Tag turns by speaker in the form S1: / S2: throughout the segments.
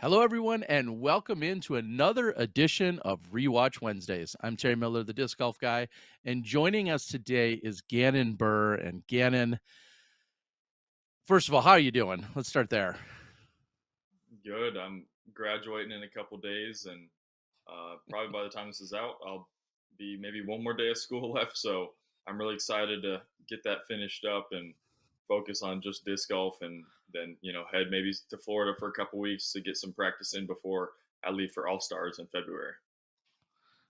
S1: Hello, everyone, and welcome into another edition of ReWatch Wednesdays. I'm Terry Miller, the disc golf guy, and joining us today is Gannon Buhr. And Gannon, first of all, how are you doing? Let's start there.
S2: Good. I'm graduating in a couple days, and probably by the time this is out, I'll be maybe one more day of school left. So I'm really excited to get that finished up and focus on just disc golf, and then head maybe to Florida for a couple weeks to get some practice in before I leave for All Stars in February.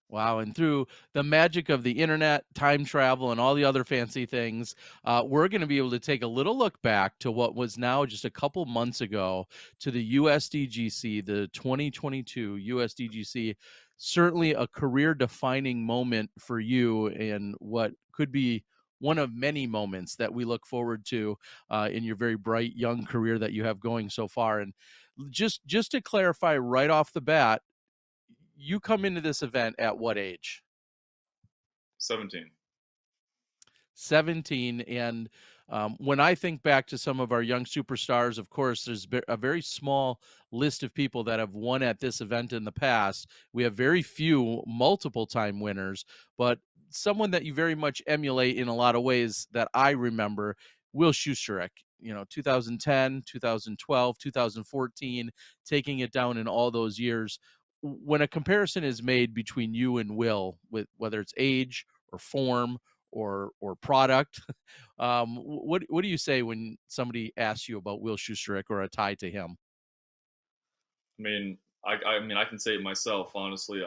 S1: Wow. And through the magic of the internet, time travel, and all the other fancy things, we're going to be able to take a little look back to what was now just a couple months ago to the USDGC, the 2022 USDGC. Certainly a career defining moment for you, and what could be one of many moments that we look forward to in your very bright young career that you have going so far. And just to clarify right off the bat, you come into this event at what age?
S2: 17.
S1: 17. And when I think back to some of our young superstars, of course, there's a very small list of people that have won at this event in the past. We have very few multiple time winners, but someone that you very much emulate in a lot of ways that I remember, Will Schusterek. 2010, 2012, 2014, taking it down in all those years. When a comparison is made between you and Will, with whether it's age or form or product. What do you say when somebody asks you about Will Schusterek or a tie to him?
S2: I mean, I mean, I can say it myself, honestly.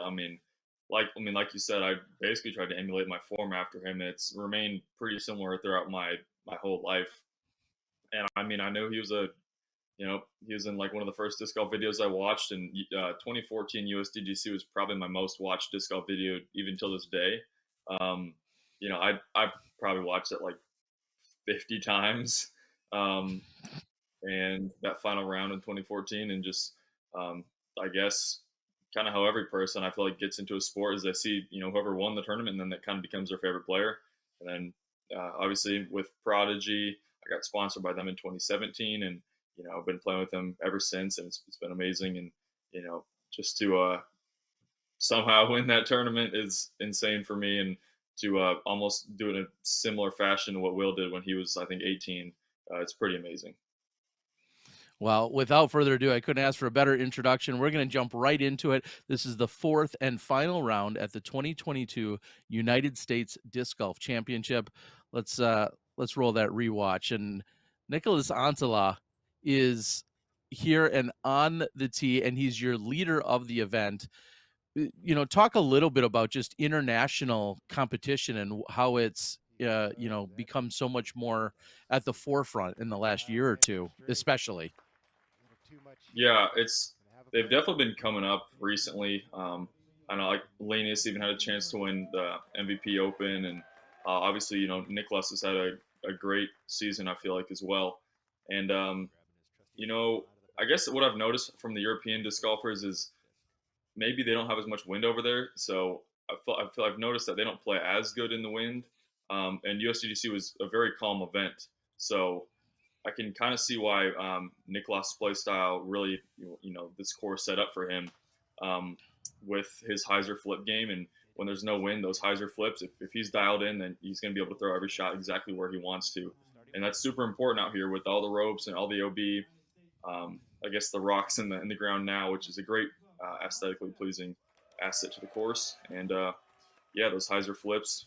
S2: Like you said, I basically tried to emulate my form after him. It's remained pretty similar throughout my whole life. And I mean, I know he was in like one of the first disc golf videos I watched, and 2014 USDGC was probably my most watched disc golf video even till this day. Um, I probably watched it like 50 times, um, and that final round in 2014, and just um, I guess kind of how every person I feel like gets into a sport is they see whoever won the tournament, and then that kind of becomes their favorite player. And then obviously with Prodigy, I got sponsored by them in 2017, and I've been playing with them ever since, and it's been amazing. And just to somehow win that tournament is insane for me, and to almost do it in a similar fashion to what Will did when he was, I think, 18. It's pretty amazing.
S1: Well, without further ado, I couldn't ask for a better introduction. We're going to jump right into it. This is the fourth and final round at the 2022 United States Disc Golf Championship. Let's roll that rewatch. And Nicholas Antala is here and on the tee, and he's your leader of the event. Talk a little bit about just international competition and how it's become so much more at the forefront in the last year or two, especially.
S2: Yeah, it's they've definitely been coming up recently. I know like Linus even had a chance to win the MVP Open, and obviously Nicholas has had a great season. I feel like as well, and you know I guess what I've noticed from the European disc golfers is maybe they don't have as much wind over there. So I feel I've noticed that they don't play as good in the wind. And USDGC was a very calm event, so I can kind of see why Nicholas' play style really, this course set up for him with his hyzer flip game. And when there's no wind, those hyzer flips, if he's dialed in, then he's going to be able to throw every shot exactly where he wants to. And that's super important out here with all the ropes and all the OB. I guess the rocks in the ground now, which is a great aesthetically pleasing asset to the course. And yeah, those hyzer flips,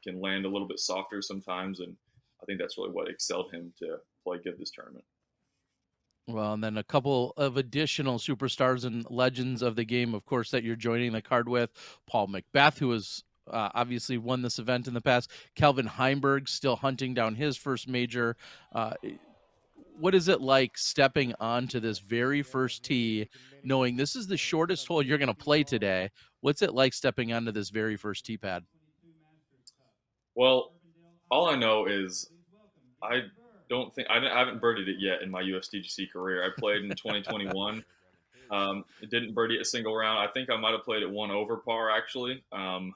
S2: can land a little bit softer sometimes, and I think that's really what excelled him to play good this tournament.
S1: Well, and then a couple of additional superstars and legends of the game, of course, that you're joining the card with. Paul McBeth, who has obviously won this event in the past. Calvin Heimberg still hunting down his first major. Uh, what is it like stepping onto this very first tee, knowing this is the shortest hole you're going to play today? What's it like stepping onto this very first tee pad?
S2: Well, all I know is I don't think I haven't birdied it yet in my USDGC career. I played in 2021. It didn't birdie a single round. I think I might have played it one over par actually. A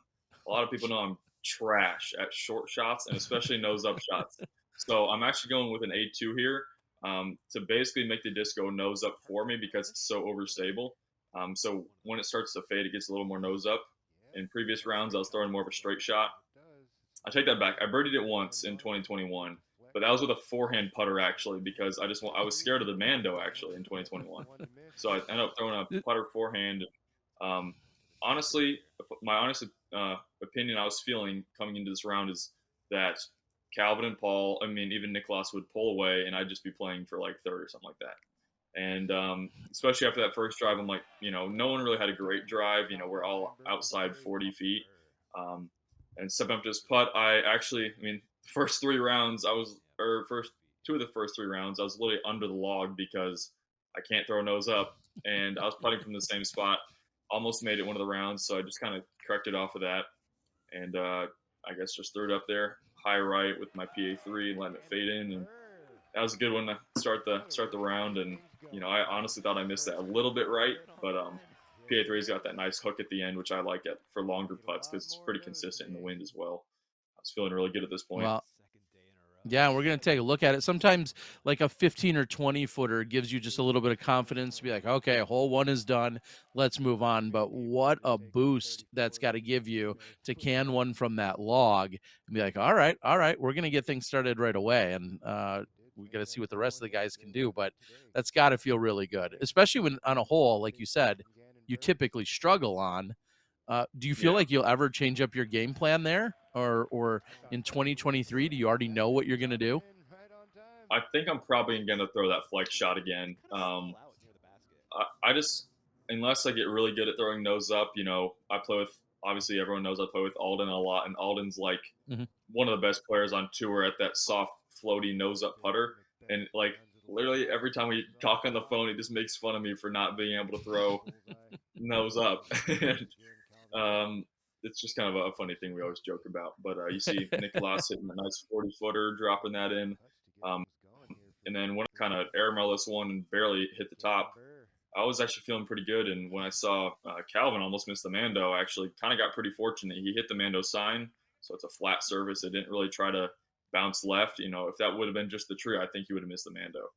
S2: lot of people know I'm trash at short shots and especially nose up shots. So I'm actually going with an A2 here. to basically make the disc go nose up for me because it's so overstable. So when it starts to fade, it gets a little more nose up. In previous rounds, I was throwing more of a straight shot. I take that back. I birdied it once in 2021, but that was with a forehand putter actually because I was scared of the Mando actually in 2021. So I ended up throwing a putter forehand. Um, honestly, my honest opinion I was feeling coming into this round is that Calvin and Paul, I mean even Nicklaus would pull away and I'd just be playing for like third or something like that. And especially after that first drive, I'm like, no one really had a great drive. We're all outside 40 feet. Um, and stepping up to this putt, I mean, first three rounds, first two of the first three rounds, I was literally under the log because I can't throw nose up. And I was putting from the same spot, almost made it one of the rounds. So I just kind of corrected off of that. And I guess just threw it up there, high right with my PA3 and letting it fade in. And that was a good one to start the round. And I honestly thought I missed that a little bit right, but PA3's got that nice hook at the end, which I like it for longer putts because it's pretty consistent in the wind as well. I was feeling really good at this point.
S1: Well, yeah, we're gonna take a look at it. Sometimes, like a 15 or 20 footer gives you just a little bit of confidence to be like, okay, hole one is done, let's move on. But what a boost that's got to give you to can one from that log and be like, all right, we're gonna get things started right away, and we got to see what the rest of the guys can do. But that's got to feel really good, especially when on a hole like you said, you typically struggle on. Do you feel
S2: Yeah,
S1: like you'll ever change up your game plan there, or in 2023, do you already know what you're gonna do?
S2: I think I'm probably gonna throw that flex shot again. I just unless I get really good at throwing nose up, I play with obviously everyone knows I play with Alden a lot, and Alden's like
S1: Mhm.
S2: one of the best players on tour at that soft, floaty nose up putter. And like literally every time we talk on the phone, he just makes fun of me for not being able to throw nose up. and it's just kind of a funny thing we always joke about. But you see Nicolas hitting a nice 40 footer, dropping that in. Um, and then when I kind of air this one and barely hit the top, I was actually feeling pretty good. And when I saw Calvin almost miss the Mando, I actually kind of got pretty fortunate. He hit the Mando sign, so it's a flat surface. It didn't really try to bounce left. If that would have been just the tree, I think he would have missed the Mando.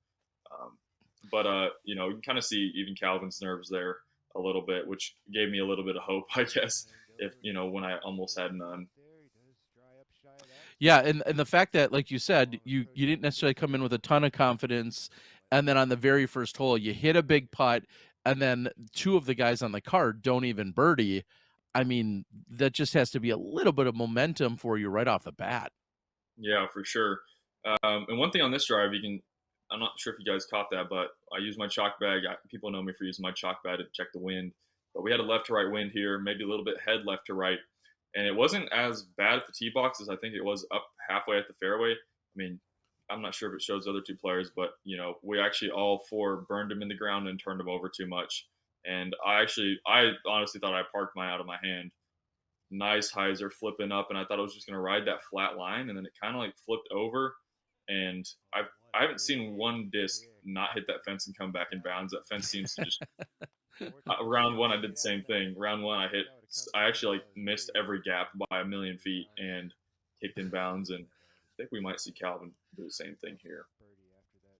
S2: But you can kind of see even Calvin's nerves there a little bit, which gave me a little bit of hope, I guess. If when I almost had none.
S1: Yeah, and the fact that, like you said, you didn't necessarily come in with a ton of confidence, and then on the very first hole, you hit a big putt, and then two of the guys on the card don't even birdie. I mean, that just has to be a little bit of momentum for you right off the bat.
S2: Yeah, for sure. And one thing on this drive, I'm not sure if you guys caught that, but I use my chalk bag. People know me for using my chalk bag to check the wind. But we had a left to right wind here, maybe a little bit head left to right. And it wasn't as bad at the tee box as I think it was up halfway at the fairway. I mean, I'm not sure if it shows the other two players, but, we actually all four burned them in the ground and turned them over too much. And I honestly thought I parked mine out of my hand. Nice hyzer flipping up, and I thought I was just going to ride that flat line, and then it kind of like flipped over, and I haven't seen one disc not hit that fence and come back in bounds. That fence seems to just round one I did the same thing. Round one I actually like missed every gap by a million feet and kicked in bounds, and I think we might see Calvin do the same thing here.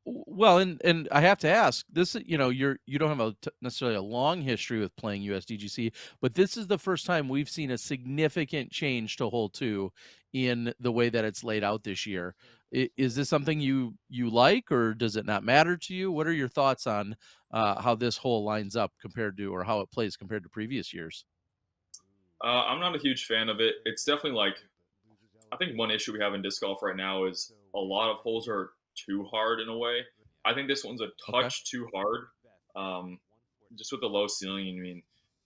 S1: Well, and I have to ask, this you don't have necessarily a long history with playing USDGC, but this is the first time we've seen a significant change to hole 2 in the way that it's laid out this year. Is this something you like, or does it not matter to you? What are your thoughts on how this hole lines up compared to, or how it plays compared to previous years?
S2: I'm not a huge fan of it. It's definitely like I think one issue we have in disc golf right now is a lot of holes are too hard in a way. I think this one's a
S1: Okay.
S2: touch too hard, um, just with the low ceiling. I mean,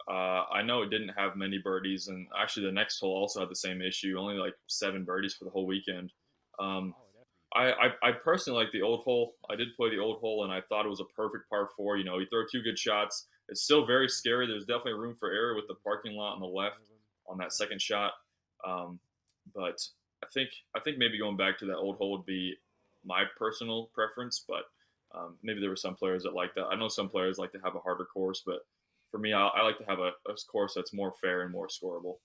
S2: I know it didn't have many birdies, and actually the next hole also had the same issue. Only like 7 birdies for the whole weekend. Um, I personally like the old hole. I did play the old hole, and I thought it was a perfect par four. You throw two good shots. It's still very scary. There's definitely room for error with the parking lot on the left on that second shot. Um, but I think maybe going back to that old hole would be my personal preference. But maybe there were some players that like that. I know some players like to have a harder course, but for me, I like to have a course that's more fair and more scoreable.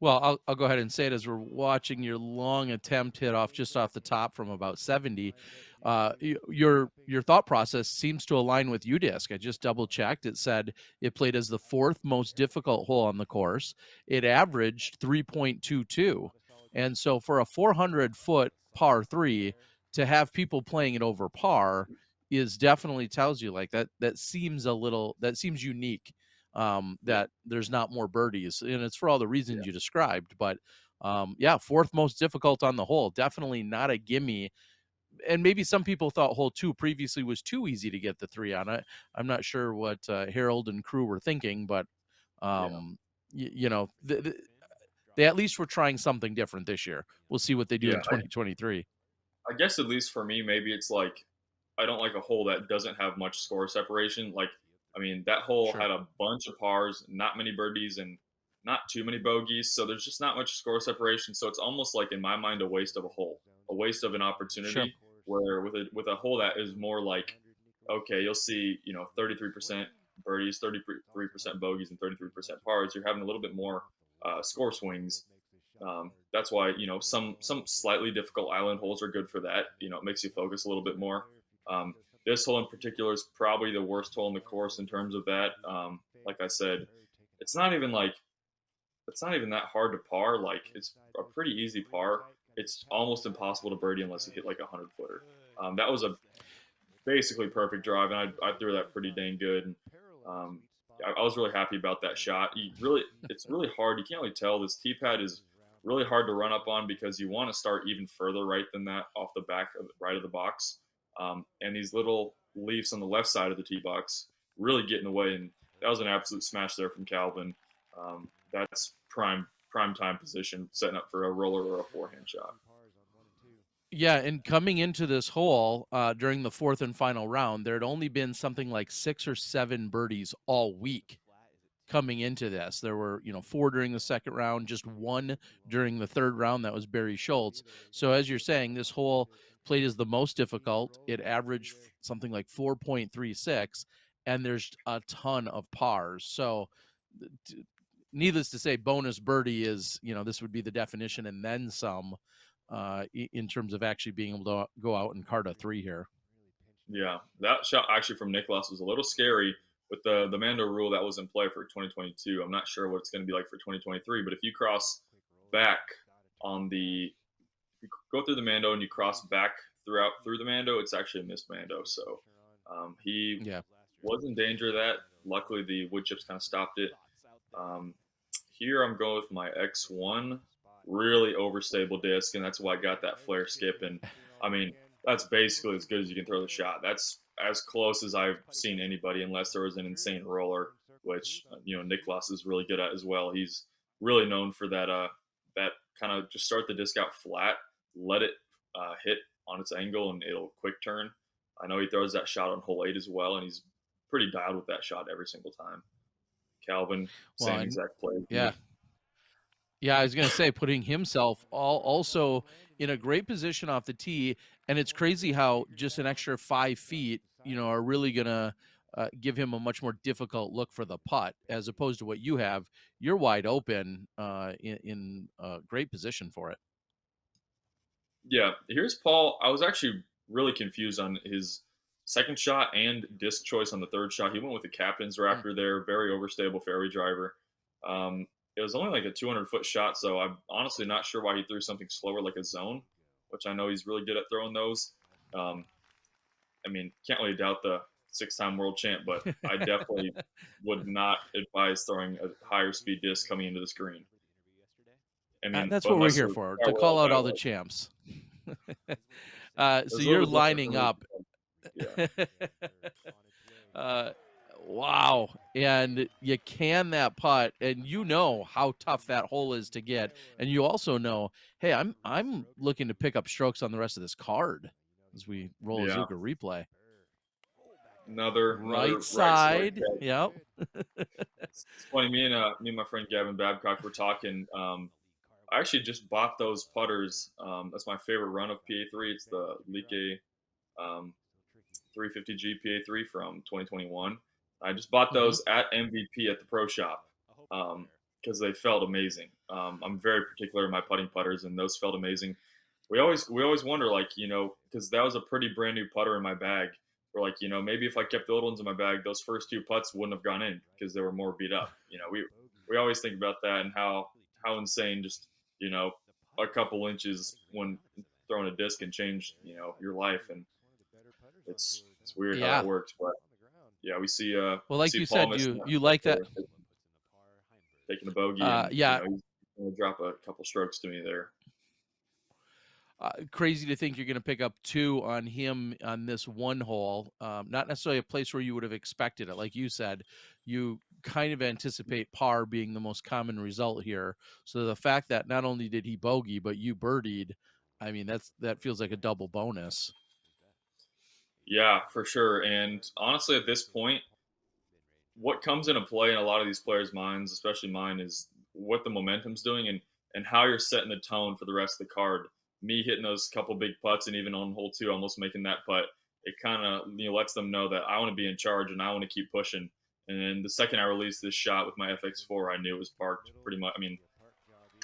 S1: Well, I'll go ahead and say it as we're watching your long attempt hit off just off the top from about 70. Your thought process seems to align with UDisc. I just double checked. It said it played as the fourth most difficult hole on the course. It averaged 3.22, and so for a 400-foot par three to have people playing it over par is definitely tells you like that. That seems unique,
S2: Yeah,
S1: that there's not more birdies, and it's for all the
S2: yeah,
S1: reasons you described. But yeah, fourth most difficult on the hole, definitely not a gimme. And maybe some people thought hole two previously was too easy to get the three on it. I'm not sure what Harold and crew were thinking, but
S2: yeah,
S1: you know, they at least were trying something different this year. We'll see what they do
S2: yeah.
S1: in 2023.
S2: I guess at least for me, maybe it's like I don't like a hole that doesn't have much score separation. Like, I mean, that hole
S1: Sure.
S2: had a bunch of pars, not many birdies, and not too many bogeys. So there's just not much score separation. So it's almost like, in my mind, a waste of a hole, a waste of an
S1: Sure.
S2: opportunity. Where with a hole that is more like, okay, you'll see, 33% birdies, 33% bogeys, and 33% pars. You're having a little bit more score swings. That's why some slightly difficult island holes are good for that. It makes you focus a little bit more. Um, this hole in particular is probably the worst hole in the course in terms of that. Like I said, it's not even like it's not even that hard to par. Like it's a pretty easy par. It's almost impossible to birdie unless you hit like a 100 footer. That was a basically perfect drive, and I threw that pretty dang good. And um, I was really happy about that shot. It's really hard. You can't really tell. This tee pad is really hard to run up on because you want to start even further right than that, off the back of right of the box. And these little leaves on the left side of the tee box really get in the way. And that was an absolute smash there from Calvin. That's prime time position, setting up for a roller or a forehand shot.
S1: Yeah, and coming into this hole during the fourth and final round, there had only been something like 6 or 7 birdies all week coming into this. There were, 4 during the second round, just 1 during the third round. That was Barry Schultz. So as you're saying, this hole played as the most difficult. It averaged something like 4.36, and there's a ton of pars. So needless to say, bonus birdie is, this would be the definition and then some, in terms of actually being able to go out and card a three here.
S2: Yeah, that shot actually from Nicholas was a little scary with the Mando rule that was in play for 2022. I'm not sure what it's going to be like for 2023, but if you cross back on if you go through the Mando and you cross back through the Mando, it's actually a missed Mando. So he
S1: Yeah.
S2: was in danger of that. Luckily, the wood chips kind of stopped it. Um, Here I'm going with my X1, really overstable disc, and that's why I got that flare skip. And I mean, that's basically as good as you can throw the shot. That's as close as I've seen anybody, unless there was an insane roller, which Niklas is really good at as well. He's really known for that kind of just start the disc out flat, let it hit on its angle, and it'll quick turn. I know he throws that shot on hole 8 as well, and he's pretty dialed with that shot every single time. Calvin,
S1: Well,
S2: same
S1: and
S2: exact play as
S1: yeah,
S2: me.
S1: yeah, I was gonna say putting himself also in a great position off the tee, and it's crazy how just an extra 5 feet, are really gonna give him a much more difficult look for the putt as opposed to what you have. You're wide open, in a great position for it.
S2: Yeah, here's Paul. I was actually really confused on his second shot and disc choice on the third shot. He went with the captain's
S1: Mm.
S2: raptor there, very overstable fairway driver. It was only like a 200-foot shot, so I'm honestly not sure why he threw something slower like a zone, which I know he's really good at throwing those. Um, I mean, can't really doubt the 6-time world champ, but I definitely would not advise throwing a higher speed disc coming into the screen. I mean,
S1: That's
S2: but
S1: what we're
S2: unless
S1: here
S2: they're
S1: for, to call
S2: well,
S1: out
S2: that
S1: all the
S2: was.
S1: champs. So
S2: There's a little
S1: you're
S2: bit different for
S1: lining
S2: me.
S1: up.
S2: Yeah.
S1: uh, wow. And you can that putt, and you know how tough that hole is to get. And you also know, hey, I'm looking to pick up strokes on the rest of this card as we roll a
S2: Yeah.
S1: Zuka replay.
S2: Another
S1: Right
S2: right side.
S1: side. Yep.
S2: It's funny. Me and my friend Gavin Babcock were talking. I actually just bought those putters. That's my favorite run of PA3. It's the Like 350 GPA3 from 2021. I just bought
S1: Hmm.
S2: those at MVP at the pro shop. Um, because they felt amazing. I'm very particular in my putting putters, and those felt amazing. We always wonder, like, because that was a pretty brand new putter in my bag. We're like, maybe if I kept the old ones in my bag, those first two putts wouldn't have gone in because they were more beat up. We always think about that and how insane just a couple inches when throwing a disc can change your life, and it's weird how that
S1: Yeah.
S2: works. But yeah, we see
S1: Well,
S2: we
S1: like
S2: see
S1: you
S2: Paul
S1: said,
S2: missing that
S1: you
S2: putt
S1: like that.
S2: there, taking a bogey, and
S1: Yeah.
S2: he's going to drop a couple strokes to me there.
S1: Crazy to think you're going to pick up two on him on this one hole. Not necessarily a place where you would have expected it. Like you said, you kind of anticipate par being the most common result here. So the fact that not only did he bogey, but you birdied, I mean, that feels like a double bonus.
S2: Yeah, for sure. And honestly, at this point, what comes into play in a lot of these players' minds, especially mine, is what the momentum's doing and how you're setting the tone for the rest of the card. Me hitting those couple big putts and even on hole two, almost making that putt, it kind of lets them know that I want to be in charge and I want to keep pushing. And then the second I released this shot with my FX4, I knew it was parked pretty much. I mean,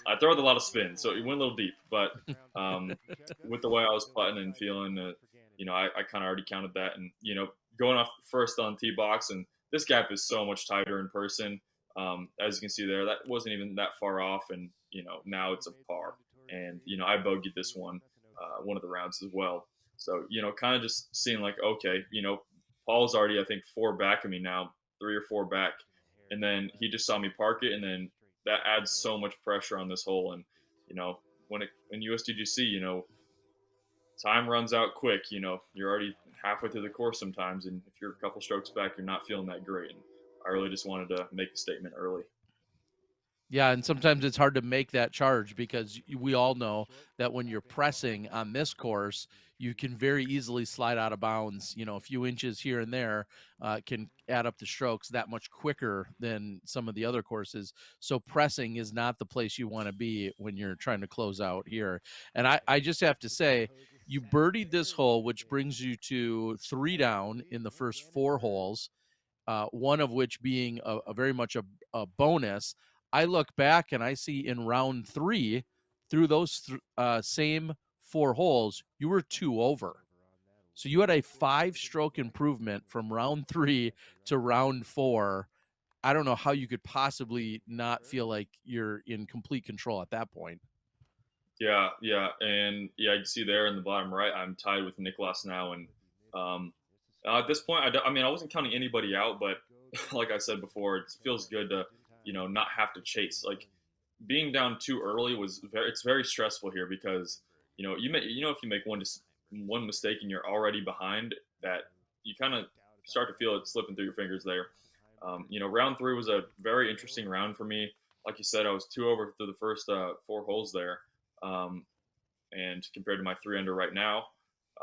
S2: I throw it a lot of spin, so it went a little deep. But with the way I was putting and feeling, I kind of already counted that. And going off first on tee box, and this gap is so much tighter in person. As you can see there, that wasn't even that far off, and now it's a par. And I bogeyed this one of the rounds as well. So kind of just seeing like, okay, Paul's already I think four back of me now, three or four back, and then he just saw me park it, and then that adds so much pressure on this hole. And when USDGC, time runs out quick. You're already halfway through the course sometimes, and if you're a couple strokes back, you're not feeling that great. And I really just wanted to make a statement early.
S1: Yeah, and sometimes it's hard to make that charge because we all know that when you're pressing on this course, you can very easily slide out of bounds. A few inches here and there can add up the strokes that much quicker than some of the other courses. So pressing is not the place you want to be when you're trying to close out here. And I just have to say, you birdied this hole, which brings you to 3 down in the first 4 holes, one of which being a very much a bonus. I look back and I see in round 3, through those same 4 holes, you were 2 over. So you had a 5-stroke improvement from round 3 to round 4. I don't know how you could possibly not feel like you're in complete control at that point.
S2: Yeah, yeah, and yeah, you see there in the bottom right, I'm tied with Nicholas now, and um, at this point, I mean, I wasn't counting anybody out, but like I said before, it feels good to not have to chase. Like being down too early it's very stressful here because if you make one mistake and you're already behind, that you kind of start to feel it slipping through your fingers there. Round three was a very interesting round for me. Like you said, I was 2 over through the first 4 holes there, um, and compared to my 3 under right now,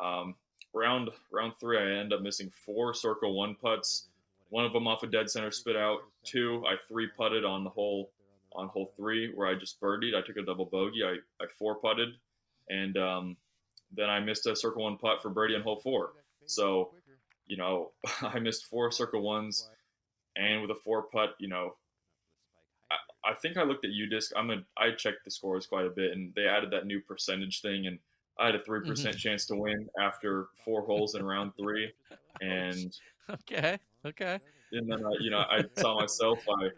S2: um, round three I end up missing 4 circle 1 putts, one of them off a dead center spit out. Two, I 3 putted on hole three where I just birdied. I took a double bogey. I 4 putted, and then I missed a circle 1 putt for birdie on hole four. So I missed 4 circle 1s, and with a 4 putt, I think I looked at UDisc. I checked the scores quite a bit, and they added that new percentage thing, and I had a 3%
S1: Mhm.
S2: chance to win after 4 holes in round three,
S1: Ouch.
S2: and
S1: Okay. Okay.
S2: then I saw myself. I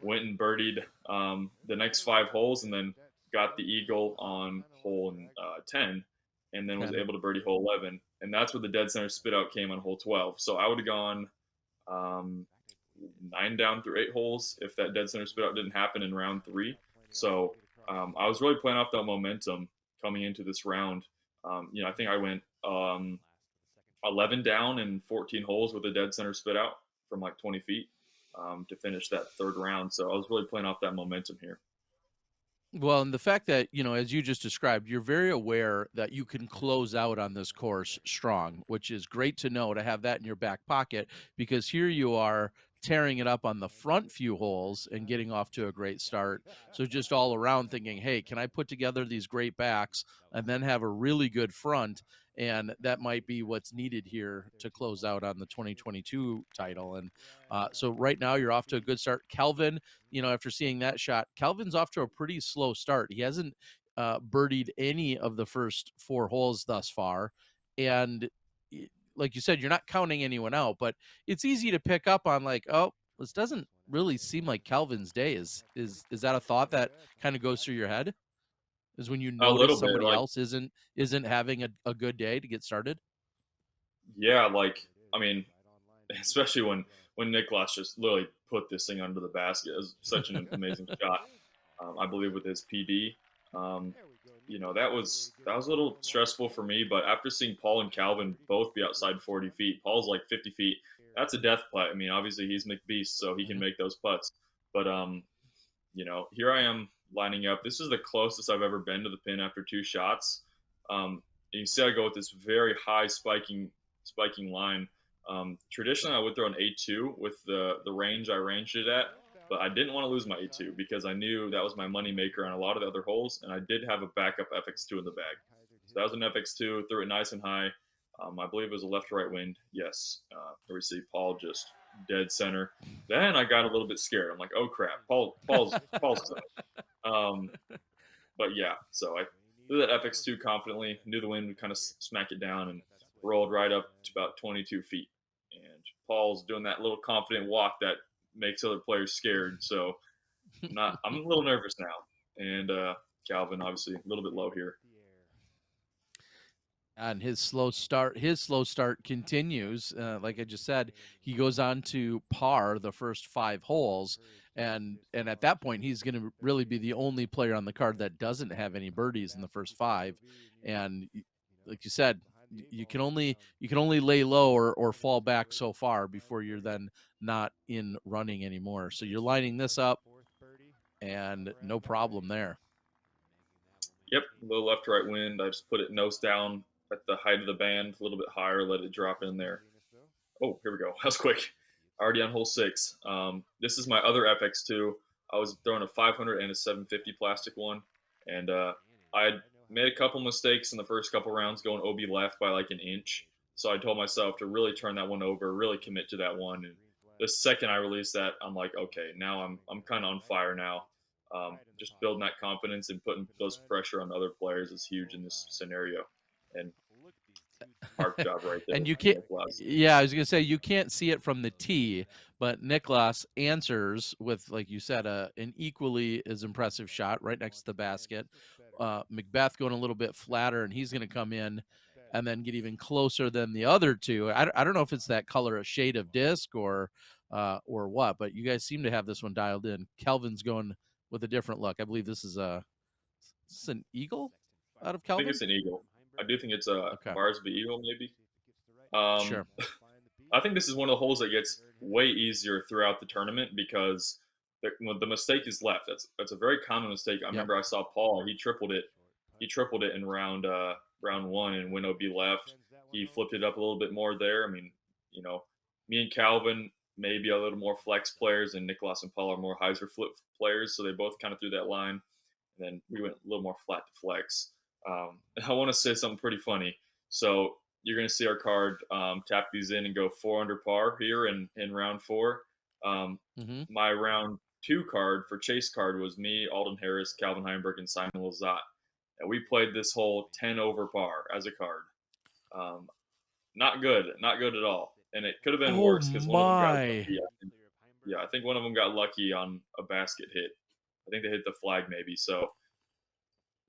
S2: went and birdied the next 5 holes, and then got the eagle on hole 10, and then was
S1: 10.
S2: able to birdie hole 11, and that's where the dead center spit out came on hole 12. So I would have gone um, 9 down through 8 holes if that dead center spit out didn't happen in round three. So I was really playing off that momentum coming into this round. I think I went 11 down in 14 holes with a dead center spit out from like 20 feet to finish that third round. So I was really playing off that momentum here.
S1: Well, and the fact that, as you just described, you're very aware that you can close out on this course strong, which is great to know to have that in your back pocket because here you are tearing it up on the front few holes and getting off to a great start. So just all around thinking, hey, can I put together these great backs and then have a really good front? And that might be what's needed here to close out on the 2022 title. And so right now you're off to a good start. Calvin, after seeing that shot, Calvin's off to a pretty slow start. He hasn't birdied any of the first 4 holes thus far. And like you said, you're not counting anyone out, but it's easy to pick up on like, oh, this doesn't really seem like Calvin's day. Is that a thought that kind of goes through your head? Is when you
S2: A
S1: notice
S2: little bit,
S1: somebody
S2: like,
S1: else isn't having a good day to get started?
S2: yeah, like, I mean, especially when Nicklaus just literally put this thing under the basket. It was such an amazing shot. I believe with his PD. Um, that was a little stressful for me, but after seeing Paul and Calvin both be outside 40 feet, Paul's like 50 feet. That's a death putt. I mean, obviously he's McBeast, so he can
S1: Mhm.
S2: make those putts. But here I am lining up. This is the closest I've ever been to the pin after 2 shots. You see, I go with this very high spiking line. Traditionally, I would throw an A2 with the range I ranged it at, but I didn't want to lose my A2 because I knew that was my money maker on a lot of the other holes, and I did have a backup FX2 in the bag. So that was an FX2, threw it nice and high. I believe it was a left to right wind. Yes. Here we see Paul just dead center. Then I got a little bit scared. I'm like, oh crap, Paul's close. Um, but yeah, so I threw that FX2 confidently, knew the wind would kind of smack it down, and rolled right up to about 22 feet. And Paul's doing that little confident walk that makes other players scared. So I'm a little nervous now. And Calvin, obviously, a little bit low here.
S1: And his slow start continues. Like I just said, he goes on to par the first 5 holes, and at that point he's going to really be the only player on the card that doesn't have any birdies in the first 5. And like you said, you can only lay low or fall back so far before you're then not in running anymore. So you're lining this up, and no problem there.
S2: Yep, a little left to right wind. I just put it nose down at the height of the band, a little bit higher, let it drop in there. Oh, here we go. That was quick. Already on hole 6. This is my other FX2. I was throwing a 500 and a 750 plastic one, and I had made a couple mistakes in the first couple rounds going OB left by like an inch. So I told myself to really turn that one over, really commit to that one. And the second I released that, I'm like, okay, now I'm kind of on fire now. Just building that confidence and putting those pressure on other players is huge in this scenario. And mark job right there
S1: And you
S2: from
S1: can't.
S2: Nicholas.
S1: Yeah, I was gonna say you can't see it from the tee, but Niklas answers with, like you said, an equally as impressive shot right next to the basket. Macbeth going a little bit flatter, and he's gonna come in and then get even closer than the other two. I don't know if it's that color, a shade of disc, or what, but you guys seem to have this one dialed in. Kelvin's going with a different look. I believe this is an eagle out of
S2: I think
S1: Kelvin.
S2: it's an eagle. I do think it's a
S1: Okay,
S2: Barsby eagle, maybe. Um,
S1: sure.
S2: I think this is one of the holes that gets way easier throughout the tournament because the mistake is left. That's a very common mistake. I
S1: Yep.
S2: remember I saw Paul. He tripled it. He tripled it in round 1 and went OB left. He flipped it up a little bit more there. I mean, you know, me and Calvin maybe a little more flex players, and Nicholas and Paul are more hyzer flip players. So they both kind of threw that line, and then we went a little more flat to flex. I want to say something pretty funny. So you're going to see our card tap these in and go 4 under par here in round 4. Um,
S1: Hmm.
S2: my round 2 card for chase card was me, Alden Harris, Calvin Heinberg, and Simon Lazat. And we played this whole 10 over par as a card. Um, not good at all. And it could have been
S1: Oh
S2: worse because one of them got
S1: my.
S2: lucky. Yeah, I think one of them got lucky on a basket hit. I think they hit the flag maybe. So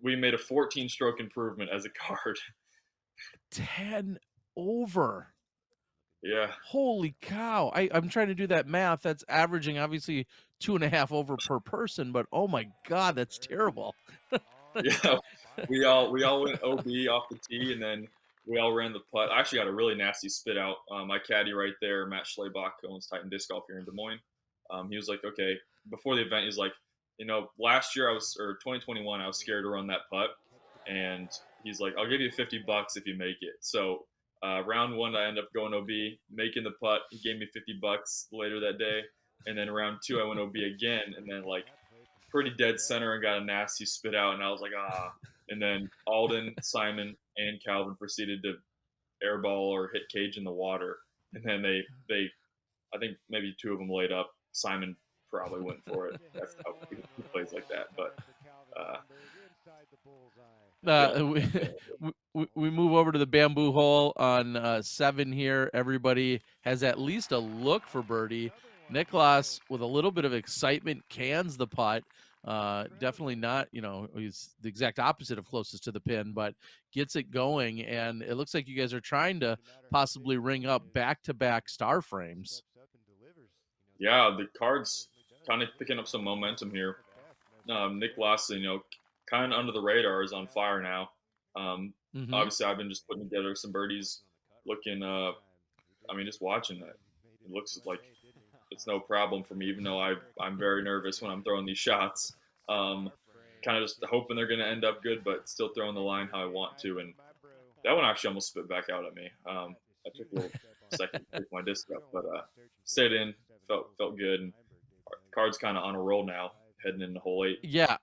S2: we made a 14 stroke improvement as a card.
S1: 10 over.
S2: Yeah.
S1: Holy cow. I'm trying to do that math. That's averaging obviously 2.5 over per person, but oh my God, that's terrible.
S2: Yeah, we all went OB off the tee, and then we all ran the putt. I actually got a really nasty spit out. My caddy right there, Matt Schlabach, owns Titan Disc Golf here in Des Moines. He was like, okay, before the event, he's like, last year or 2021, I was scared to run that putt, and he's like, I'll give you $50 if you make it. So Round one, I end up going OB, making the putt. He gave me $50 later that day. And then round two, I went OB again, and then like pretty dead center and got a nasty spit out, and I was like, ah. And then Alden, Simon, and Calvin proceeded to airball or hit cage in the water, and then they I think maybe two of them laid up. Simon probably went for it. That's how he plays like that. But uh, yeah,
S1: We, we move over to the bamboo hole on 7 here. Everybody has at least a look for birdie. Nicholas, with a little bit of excitement, cans the putt. Definitely not, he's the exact opposite of closest to the pin, but gets it going. And it looks like you guys are trying to possibly ring up back-to-back star frames.
S2: yeah, the Cards kind of picking up some momentum here. Nick Lawson, kind of under the radar, is on fire now.
S1: Mm-hmm.
S2: Obviously, I've been just putting together some birdies, looking. Just watching that, it looks like it's no problem for me, even though I'm very nervous when I'm throwing these shots. Kind of just hoping they're going to end up good, but still throwing the line how I want to. And that one actually almost spit back out at me. I took a little second to pick my disc up, but stayed in, felt good. And Cards kind of on a roll now, heading into hole 8.
S1: Yeah,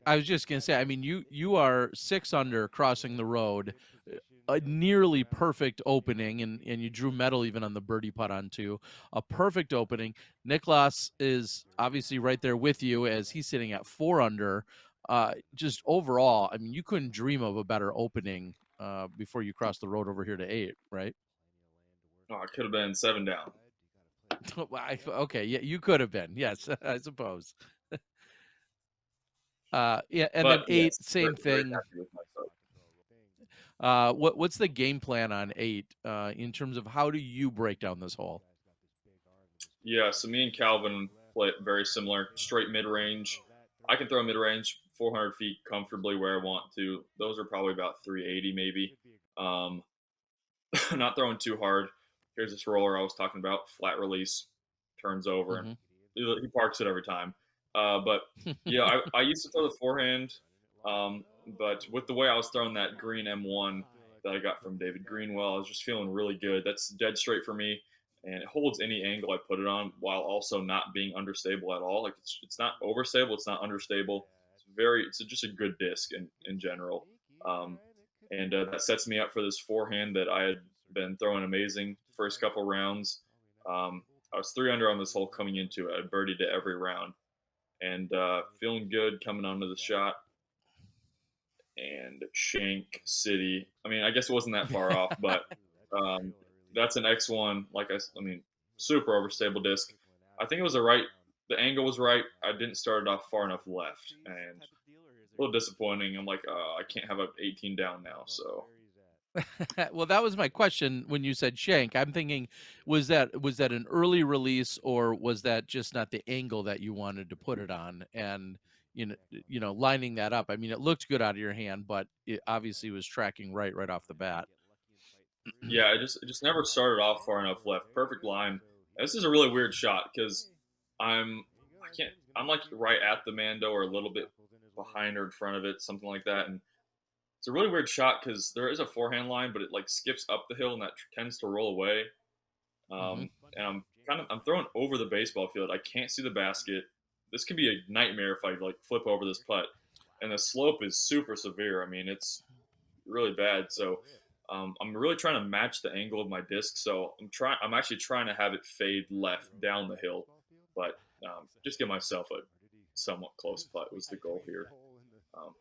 S1: I was just gonna say. I mean, you are 6 under crossing the road, a nearly perfect opening, and you drew metal even on the birdie putt on 2. A perfect opening. Nicholas is obviously right there with you as he's sitting at 4 under. Just overall, I mean, you couldn't dream of a better opening before you crossed the road over here to 8, right?
S2: Oh, I could have been 7 down.
S1: Okay, yeah, you could have been. Yes, I suppose. Yeah, and then
S2: But
S1: 8,
S2: yes, very,
S1: same
S2: very
S1: thing.
S2: happy with myself.
S1: What's the game plan on 8 in terms of how do you break down this hole?
S2: Yeah, so me and Calvin play it very similar. Straight mid range. I can throw mid range 400 feet comfortably where I want to. Those are probably about 380 maybe. Um, not throwing too hard. Here's this roller I was talking about, flat release, turns over, and
S1: Mm-hmm.
S2: he parks it every time. But yeah, I used to throw the forehand, but with the way I was throwing that green M1 that I got from David Greenwell, I was just feeling really good. That's dead straight for me, and it holds any angle I put it on while also not being understable at all. Like it's not overstable, it's not understable. It's just a good disc in general. Um, and that sets me up for this forehand that I had been throwing amazing first couple rounds. I was 3 under on this hole coming into it. I birdied it every round, and feeling good coming onto the shot. And Shank City. I mean, I guess it wasn't that far off, but um, that's an X1. Super overstable disc. I think it was the angle was right. I didn't start it off far enough left, and a little disappointing. I'm like, I can't have a 18 down now. So
S1: Well, that was my question when you said shank. I'm thinking, was that an early release, or was that just not the angle that you wanted to put it on? And lining that up. I mean, it looked good out of your hand, but it obviously was tracking right off the bat.
S2: yeah, it just never started off far enough left. Perfect line. This is a really weird shot because I'm like right at the Mando or a little bit behind or in front of it, something like that. And it's a really weird shot because there is a forehand line, but it like skips up the hill and that tends to roll away.
S1: Hmm.
S2: And I'm throwing over the baseball field. I can't see the basket. This could be a nightmare if I like flip over this putt. And the slope is super severe. I mean, it's really bad. So I'm really trying to match the angle of my disc. So I'm actually trying to have it fade left down the hill, but just give myself a somewhat close putt was the goal here.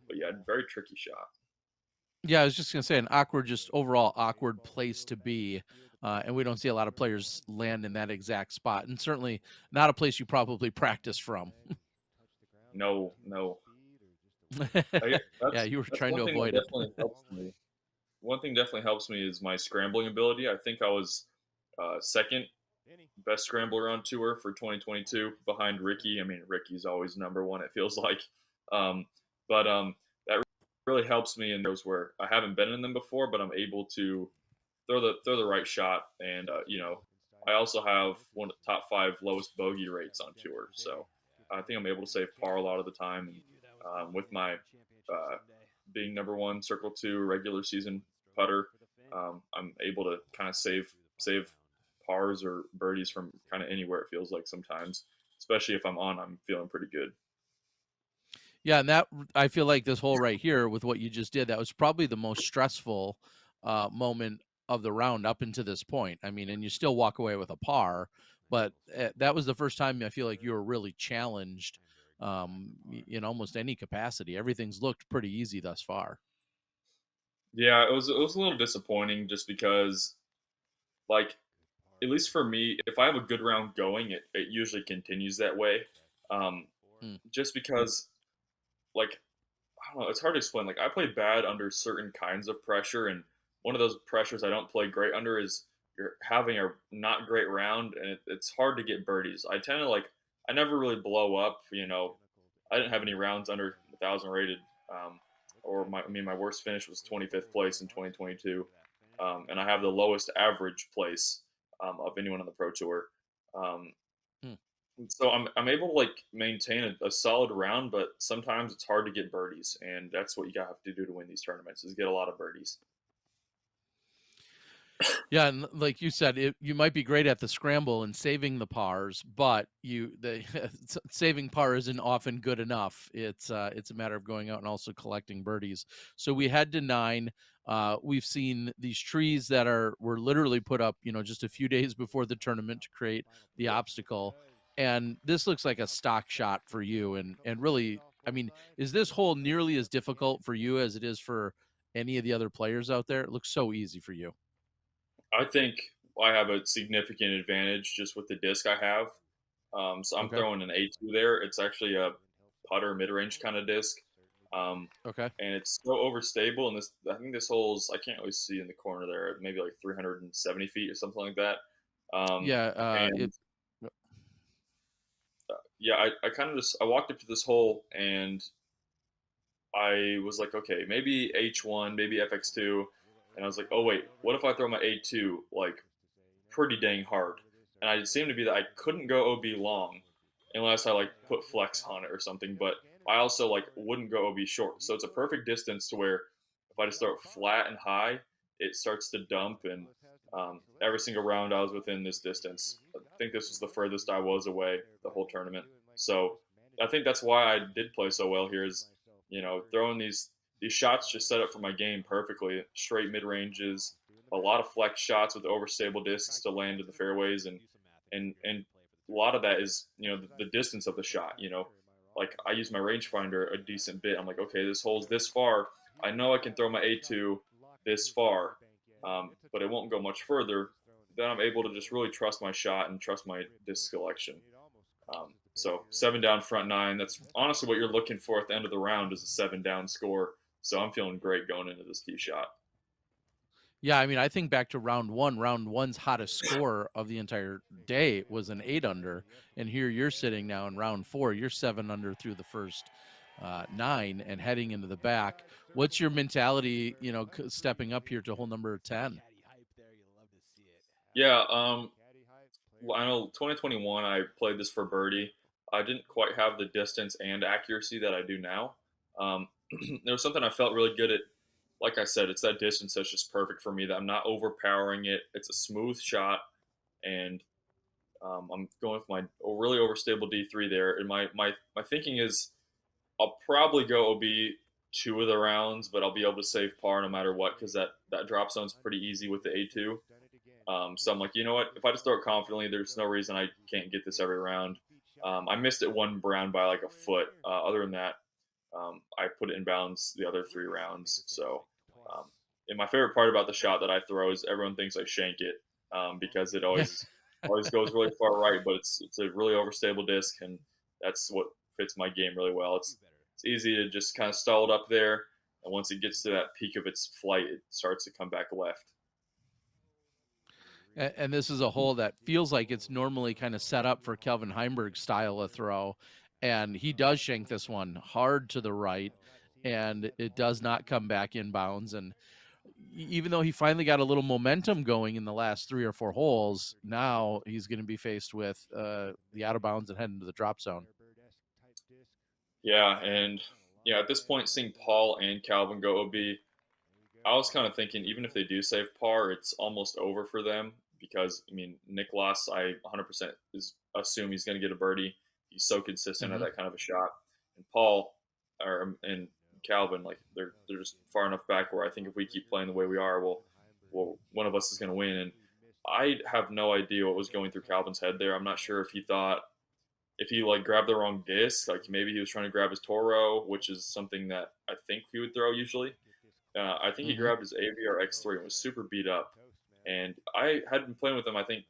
S2: But yeah, very tricky shot.
S1: Yeah, I was just gonna say an awkward, just overall awkward place to be, and we don't see a lot of players land in that exact spot, and certainly not a place you probably practice from.
S2: No, no.
S1: Yeah,
S2: That's
S1: you were
S2: that's
S1: trying
S2: one
S1: to
S2: thing that
S1: avoid it.
S2: definitely helps me. One thing definitely helps me is my scrambling ability. I think I was second best scrambler on tour for 2022 behind Ricky. I mean, Ricky's always number one. It feels like, um, but that really helps me in those where I haven't been in them before, but I'm able to throw the right shot. And I also have one of the top 5 lowest bogey rates on tour, so I think I'm able to save par a lot of the time. And with my being number one Circle 2 regular season putter, I'm able to kind of save pars or birdies from kind of anywhere. It feels like sometimes, especially if I'm on, I'm feeling pretty good.
S1: Yeah, and I feel like this hole right here with what you just did, that was probably the most stressful moment of the round up until this point. I mean, and you still walk away with a par, but that was the first time I feel like you were really challenged in almost any capacity. Everything's looked pretty easy thus far.
S2: Yeah, it was a little disappointing just because like at least for me, if I have a good round going, it usually continues that way. Um,
S1: Mm,
S2: just because like I don't know, it's hard to explain. Like I play bad under certain kinds of pressure, and one of those pressures I don't play great under is you're having a not great round, and it's hard to get birdies. I tend to like I never really blow up. I didn't have any rounds under 1,000 rated, or my worst finish was 25th place in 2022, and I have the lowest average place of anyone on the pro tour. Um,
S1: mm.
S2: so I'm able to like maintain a solid round, but sometimes it's hard to get birdies, and that's what you have to do to win these tournaments is get a lot of birdies.
S1: Yeah, and like you said, you might be great at the scramble and saving the pars, but saving par isn't often good enough. It's a matter of going out and also collecting birdies. So we head to nine. We've seen these trees that were literally put up, just a few days before the tournament to create the obstacle. And this looks like a stock shot for you. And really, I mean, is this hole nearly as difficult for you as it is for any of the other players out there? It looks so easy for you.
S2: I think I have a significant advantage just with the disc I have. So I'm
S1: Okay.
S2: throwing an A2 there. It's actually a putter mid range kind of disc, um,
S1: Okay.
S2: and it's so overstable. And this I think this hole's I can't really see in the corner there, maybe like 370 feet or something like that. Um,
S1: Yeah,
S2: and yeah, I kind of just I walked up to this hole and I was like, okay, maybe H1, maybe FX2, and I was like, oh wait, what if I throw my A2 like pretty dang hard? And I seemed to be that I couldn't go OB long unless I like put flex on it or something, but I also like wouldn't go OB short. So it's a perfect distance to where if I just throw it flat and high, it starts to dump. And every single round I was within this distance. I think this was the furthest I was away the whole tournament. So I think that's why I did play so well here. Is throwing these shots just set up for my game perfectly. Straight mid ranges, a lot of flex shots with overstable discs to land in the fairways, and a lot of that is the distance of the shot. Like I use my rangefinder a decent bit. I'm like, okay, this hole's this far. I know I can throw my A2 this far, but it won't go much further. Then I'm able to just really trust my shot and trust my disc selection. So 7 down, front nine. That's honestly what you're looking for at the end of the round is a 7 down score. So I'm feeling great going into this tee shot.
S1: yeah, I mean, I think back to round 1. Round 1's hottest score of the entire day was an 8 under, and here you're sitting now in round 4. You're 7 under through the first 9 and heading into the back. What's your mentality, stepping up here to hole number 10?
S2: Yeah, well, I know 2021 I played this for birdie. I didn't quite have the distance and accuracy that I do now. There was something I felt really good at. Like I said, it's that distance that's just perfect for me. That I'm not overpowering it. It's a smooth shot, and I'm going with my really overstable D3 there. And my thinking is I'll probably go OB 2 of the rounds, but I'll be able to save par no matter what because that drop zone's pretty easy with the A2. So I'm like, you know what? If I just throw it confidently, there's no reason I can't get this every round. I missed it one round by like a foot. Other than that, I put it in bounds the other 3 rounds. So, um, and my favorite part about the shot that I throw is everyone thinks I shank it because it always goes really far right, but it's a really overstable disc, and that's what fits my game really well. It's easy to just kind of stall it up there, and once it gets to that peak of its flight, it starts to come back left.
S1: And this is a hole that feels like it's normally kind of set up for Kelvin Heimberg's style of throw. And he does shank this one hard to the right, and it does not come back in bounds. And even though he finally got a little momentum going in the last 3 or 4 holes, now he's going to be faced with the out of bounds and heading to the drop zone.
S2: Yeah, and at this point, seeing Paul and Calvin go OB, I was kind of thinking, even if they do save par, it's almost over for them because I mean, Nicholas, I 100% is assume he's going to get a birdie. He's so consistent at
S1: Hmm.
S2: that kind of a shot. And Paul, and Calvin, like they're just far enough back where I think if we keep playing the way we are, well, one of us is going to win. And I have no idea what was going through Calvin's head there. I'm not sure if he thought if he like grabbed the wrong disc, like maybe he was trying to grab his Toro, which is something that I think he would throw usually. I think he
S1: Hmm.
S2: grabbed his AVR X3 and was super beat up. And I had been playing with him, I think,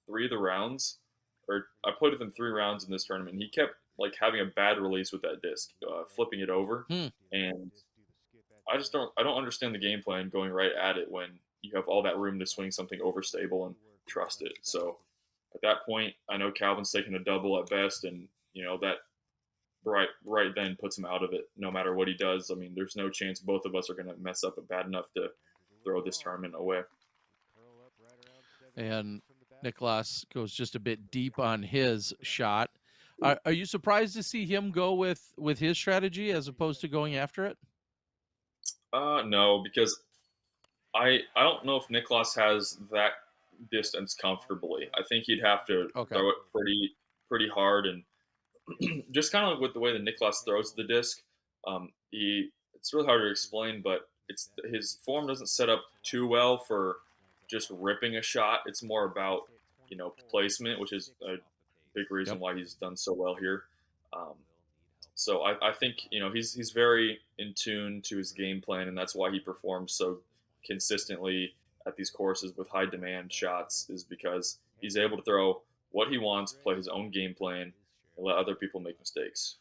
S2: three of the rounds, or I played with him 3 rounds in this tournament. And he kept like having a bad release with that disc, flipping it over.
S1: Hmm.
S2: And I don't understand the game plan going right at it when you have all that room to swing something overstable and trust it. So at that point, I know Calvin's taking a double at best, and that right then puts him out of it. No matter what he does, I mean, there's no chance both of us are going to mess up it bad enough to throw this tournament away.
S1: And Nicholas goes just a bit deep on his shot. Are you surprised to see him go with his strategy as opposed to going after it?
S2: No, because I don't know if Niklas has that distance comfortably. I think he'd have to
S1: Okay.
S2: throw it pretty hard, and just kind of like with the way that Niklas throws the disc. He It's really hard to explain, but it's his form doesn't set up too well for just ripping a shot. It's more about placement, which is a big reason
S1: Yep.
S2: why he's done so well here. Um, so I think he's very in tune to his game plan, and that's why he performs so consistently at these courses with high demand shots. Is because he's able to throw what he wants, play his own game plan, and let other people make mistakes.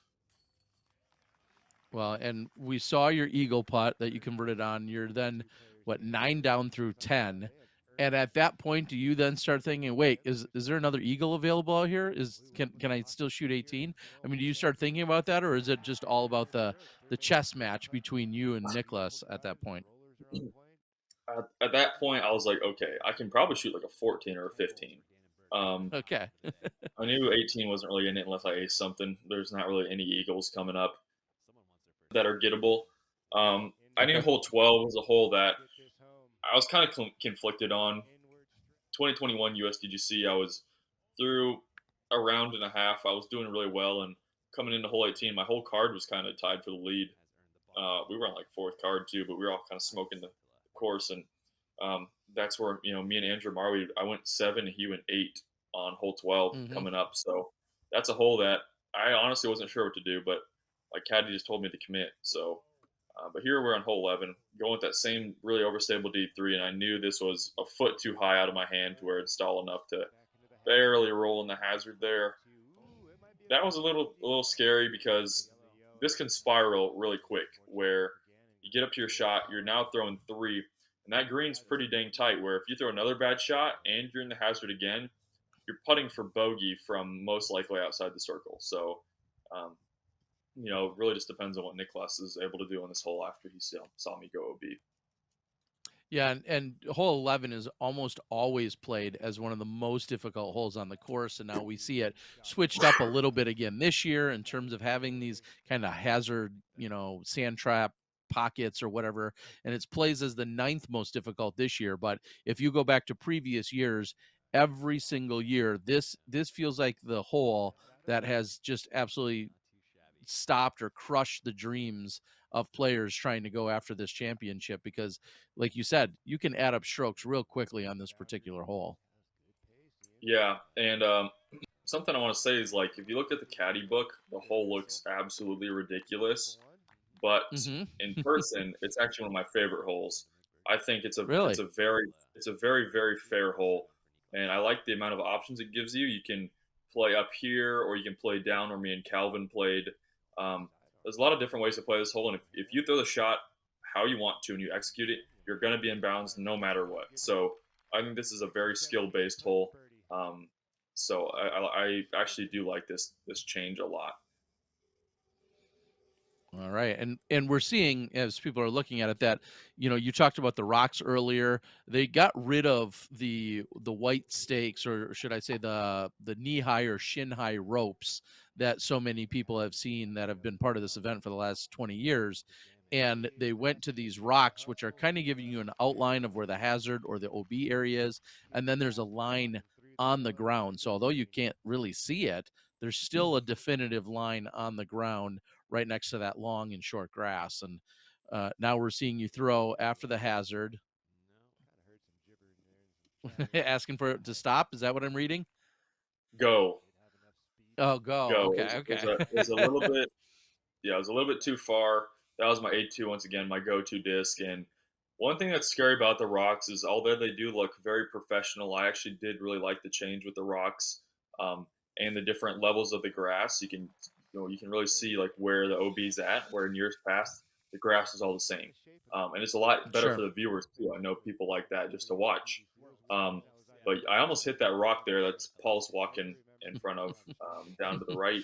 S1: Well, and we saw your eagle putt that you converted on. You're then what, 9 down through 10. And at that point, do you then start thinking, wait, is there another eagle available out here? Can I still shoot 18? I mean, do you start thinking about that, or is it just all about the chess match between you and Nicholas at that point?
S2: At that point, I was like, okay, I can probably shoot like a 14 or a 15. Um,
S1: Okay.
S2: I knew 18 wasn't really in it unless I ace something. There's not really any eagles coming up that are gettable. I knew
S1: Okay.
S2: hole 12 was a hole that I was kind of conflicted on. 2021 USDGC, I was through a round and a half. I was doing really well, and coming into hole 18, my whole card was kind of tied for the lead. We were on like fourth card too, but we were all kind of smoking the course, and that's where me and Andrew Marley, I went 7, and he went 8 on hole 12
S1: Hmm.
S2: coming up. So that's a hole that I honestly wasn't sure what to do, but like Caddy just told me to commit. So, but here we're on hole 11, going with that same really overstable D3, and I knew this was a foot too high out of my hand to where it'd stall enough to barely roll in the hazard there. That was a little scary because this can spiral really quick where you get up to your shot, you're now throwing 3, and that green's pretty dang tight where if you throw another bad shot and you're in the hazard again, you're putting for bogey from most likely outside the circle. So, um, it really just depends on what Nicholas is able to do on this hole after he saw me go OB.
S1: Yeah, and hole 11 is almost always played as one of the most difficult holes on the course, and now we see it switched up a little bit again this year in terms of having these kind of hazard, sand trap pockets or whatever, and it's plays as the ninth most difficult this year. But if you go back to previous years, every single year, this feels like the hole that has just absolutely stopped or crushed the dreams of players trying to go after this championship because like you said, you can add up strokes real quickly on this particular hole.
S2: Yeah, and something I want to say is like if you look at the caddy book, the hole looks absolutely ridiculous, but
S1: Mhm.
S2: in person, it's actually one of my favorite holes. I think
S1: Really?
S2: it's a very fair hole, and I like the amount of options it gives you. You can play up here, or you can play down, where me and Calvin played. There's a lot of different ways to play this hole, and if you throw the shot how you want to and you execute it, you're going to be in bounds no matter what. So I think this is a very skill based hole. Um, so I actually do like this change a lot.
S1: All right. And we're seeing as people are looking at it that, you talked about the rocks earlier. They got rid of the white stakes, or should I say the knee high or shin high ropes that so many people have seen that have been part of this event for the last 20 years. and they went to these rocks, which are kind of giving you an outline of where the hazard or the OB area is. And then there's a line on the ground. So although you can't really see it, there's still a definitive line on the ground right next to that long and short grass. And now we're seeing you throw after the hazard, asking for it to stop. Is that what I'm reading?
S2: Go,
S1: Oh, go.
S2: go.
S1: Okay. Okay.
S2: It was a little bit, yeah, it was a little bit too far. That was my 8-2 once again, my go-to disc. And one thing that's scary about the rocks is although they do look very professional, I actually did really like the change with the rocks, um, and the different levels of the grass. You can really see like where the OB's at. Where in years past the grass is all the same, and it's a lot better
S1: Sure.
S2: for the viewers too. I know people like that just to watch. Um, but I almost hit that rock there. That's Paul's walking in front of, down to the right.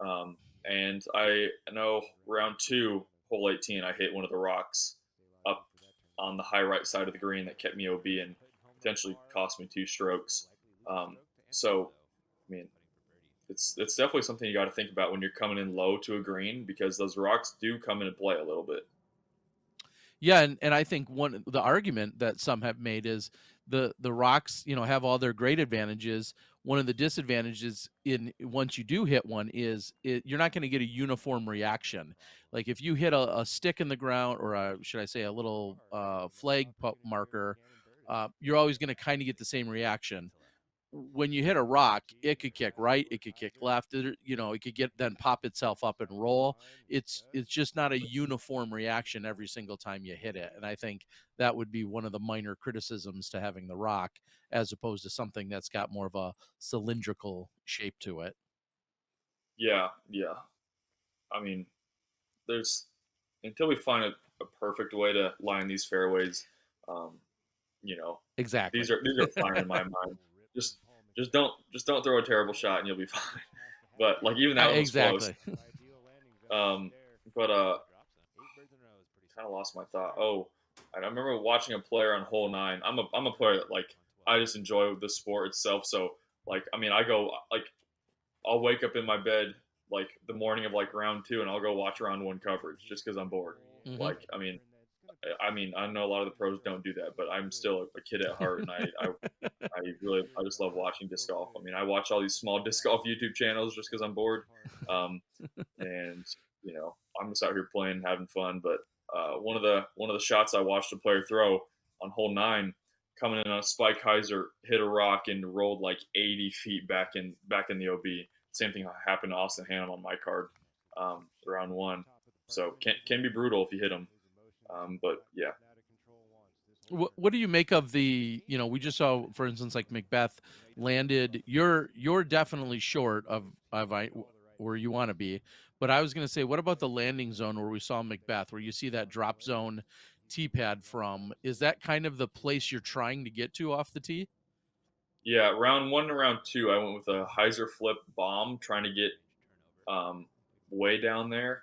S2: Um, and I know round two, hole 18, I hit one of the rocks up on the high right side of the green that kept me OB and potentially cost me 2 strokes. Um, so, I mean, it's definitely something you got to think about when you're coming in low to a green because those rocks do come into play a little bit.
S1: Yeah, and I think one the argument that some have made is the rocks, have all their great advantages. One of the disadvantages in once you do hit one is you're not going to get a uniform reaction. Like if you hit a stick in the ground or should I say a little flag marker, you're always going to kind of get the same reaction. When you hit a rock, it could kick right, it could kick left, it could get then pop itself up and roll. It's just not a uniform reaction every single time you hit it. And I think that would be one of the minor criticisms to having the rock as opposed to something that's got more of a cylindrical shape to it.
S2: Yeah, yeah. I mean, there's until we find a perfect way to line these fairways, um, you know,
S1: Exactly.
S2: these are fine in my mind. Just just don't throw a terrible shot and you'll be fine. But like even that one was close.
S1: Exactly.
S2: Um, but kind of lost my thought. Oh, I remember watching a player on hole 9. I'm a player that like I just enjoy the sport itself. So like I mean I go like I'll wake up in my bed like the morning of like round 2 and I'll go watch round 1 coverage just because I'm bored.
S1: Hmm.
S2: Like I mean I know a lot of the pros don't do that, but I'm still a kid at heart and I just love watching disc golf. I mean I watch all these small disc golf YouTube channels just because I'm bored. Um, and I'm just out here playing, having fun. But one of the shots I watched a player throw on hole 9, coming in on a spike hyzer, hit a rock and rolled like 80 feet back in the OB. Same thing happened to Austin Hannum on my card, round 1. So can be brutal if you hit them. But yeah,
S1: What do you make of we just saw, for instance, like Macbeth landed. You're definitely short of where you want to be, but I was going to say, what about the landing zone where we saw Macbeth, where you see that drop zone tee pad from? Is that kind of the place you're trying to get to off the tee?
S2: yeah. Round 1 to round 2, I went with a hyzer flip bomb, trying to get um, way down there.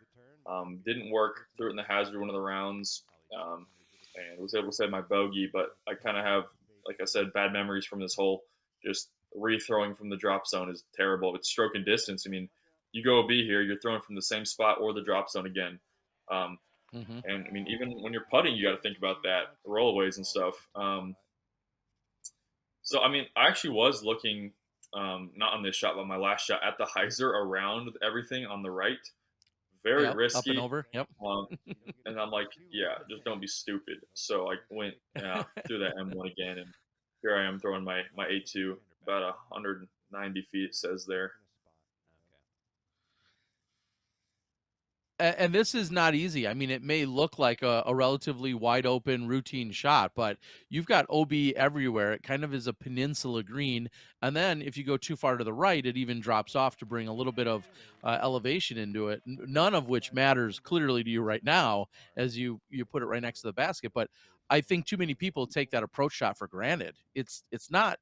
S2: Didn't work. Threw it in the hazard one of the rounds, um, and was able to save my bogey. But I kind of have, like I said, bad memories from this hole. Just rethrowing from the drop zone is terrible. It's stroke and distance. I mean, you go B here, you're throwing from the same spot or the drop zone again. Um,
S1: Hmm.
S2: and I mean, even when you're putting, you got to think about that rollaways and stuff. So I mean, I actually was looking, not on this shot, but my last shot at the hyzer around everything on the right. Very
S1: Yep, up and
S2: risky.
S1: over. Yep.
S2: Um, and I'm like, yeah, just don't be stupid. So I went through that M1 again, and here I am throwing my A2 about 190 feet. It says there.
S1: And this is not easy. I mean, it may look like a relatively wide open routine shot, but you've got OB everywhere. It kind of is a peninsula green. And then if you go too far to the right, it even drops off to bring a little bit of elevation into it, none of which matters clearly to you right now as you put it right next to the basket. But I think too many people take that approach shot for granted. It's not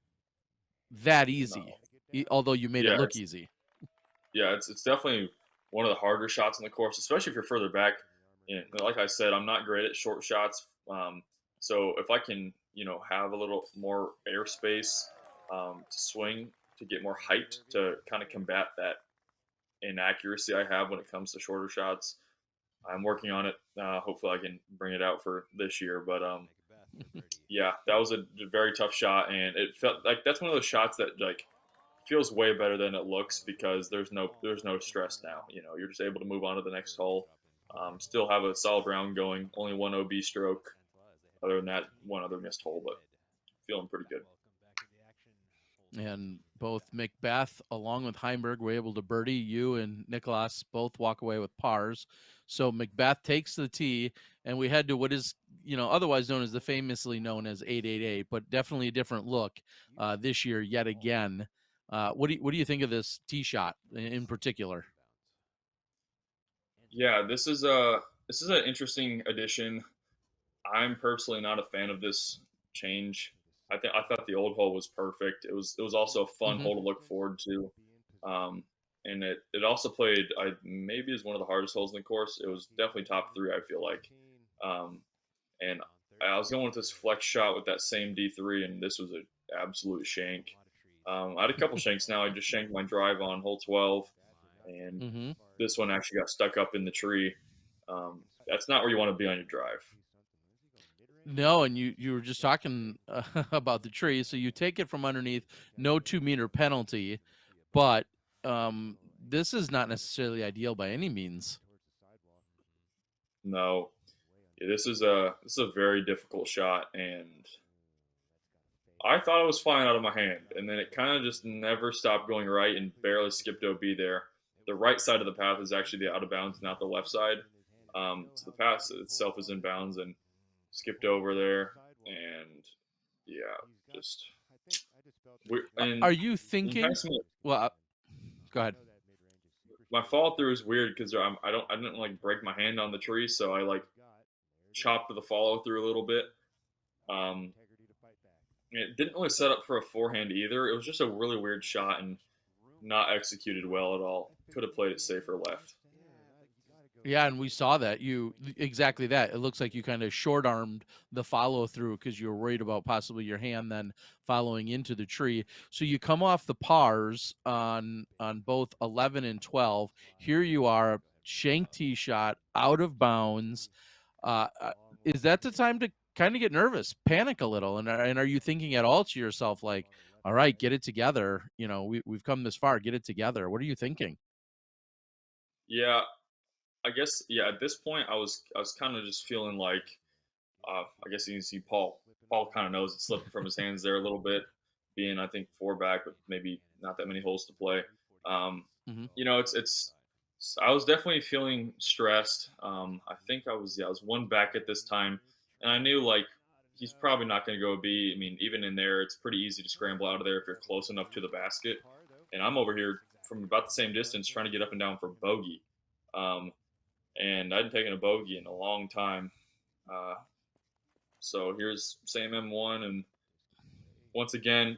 S1: that easy,
S2: No,
S1: although you made it
S2: yeah,
S1: look easy.
S2: it's definitely one of the harder shots on the course, especially if you're further back. Like I said, I'm not great at short shots. So if I can, have a little more airspace to swing to get more height to kind of combat that inaccuracy I have when it comes to shorter shots, I'm working on it. Hopefully, I can bring it out for this year. But yeah, that was a very tough shot, and it felt like that's one of those shots that like feels way better than it looks because there's no stress now. You know, you're just able to move on to the next hole. Still have a solid round going. Only one OB stroke. Other than that, one other missed hole, but feeling pretty good.
S1: And both Macbeth along with Heimberg were able to birdie. You and Nicholas both walk away with pars. So Macbeth takes the tee, and we head to what is, otherwise known as the famously known as 888, but definitely a different look this year yet again. What do you think of this tee shot in particular?
S2: Yeah, this is an interesting addition. I'm personally not a fan of this change. I thought the old hole was perfect. It was also a fun
S1: Hmm.
S2: hole to look forward to, um, and it also played. I maybe is one of the hardest holes in the course. It was definitely top three. I feel like, um, and I was going with this flex shot with that same D3, and this was an absolute shank. I had a couple shanks now. I just shanked my drive on hole 12, and
S1: Hmm.
S2: this one actually got stuck up in the tree. That's not where you want to be on your drive.
S1: No, and you were just talking about the tree, so you take it from underneath, no 2 meter penalty, but this is not necessarily ideal by any means.
S2: No, yeah, this is a very difficult shot, and I thought it was flying out of my hand, and then it kind of just never stopped going right and barely skipped OB there. The right side of the path is actually the out of bounds, not the left side. So the path itself is in bounds and skipped over there, and yeah, just we
S1: Are
S2: and
S1: you
S2: you kind
S1: thinking?
S2: of see
S1: Well, go ahead.
S2: my follow through is weird because I didn't like break my hand on the tree, so I like chopped the follow through a little bit. Um, it didn't really set up for a forehand either. It was just a really weird shot and not executed well at all. Could have played it safer left.
S1: Yeah, and we saw that you exactly that. It looks like you kind of short armed the follow through because you were worried about possibly your hand then following into the tree. So you come off the pars on both 11 and 12. Here you are, shank tee shot out of bounds. Uh, uh, is that the time to kind of get nervous, panic a little, and are you thinking at all to yourself like, all right, get it together? We've come this far, get it together. What are you thinking?
S2: Yeah, I guess yeah. At this point, I was kind of just feeling like I guess you can see Paul. Paul kind of knows it's slipping from his hands there a little bit, being I think four back with maybe not that many holes to play. Um,
S1: Hmm.
S2: it's. I was definitely feeling stressed. I think I was one back at this time, and I knew like he's probably not going to go B. I mean, even in there, it's pretty easy to scramble out of there if you're close enough to the basket. And I'm over here from about the same distance trying to get up and down for bogey. Um, and I hadn't taken a bogey in a long time. Uh, so here's same M1, and once again,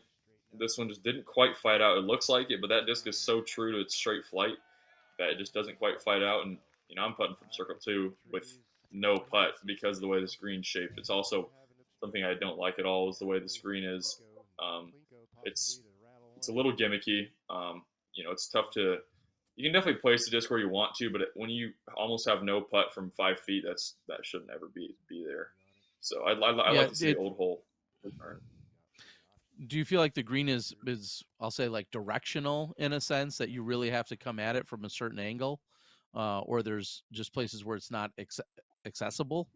S2: this one just didn't quite fight out. It looks like it, but that disc is so true to its straight flight that it just doesn't quite fight out. And I'm putting from circle two with no putt because of the way the screen's shaped. It's also something I don't like at all is the way the screen is. Um, it's it's a little gimmicky. It's tough to. You can definitely place the disc where you want to, but when you almost have no putt from 5 feet, that should never be there. So I
S1: Yeah,
S2: like to see the
S1: it
S2: old hole return.
S1: do you feel like the green is I'll say like directional in a sense that you really have to come at it from a certain angle, or there's just places where it's not accessible?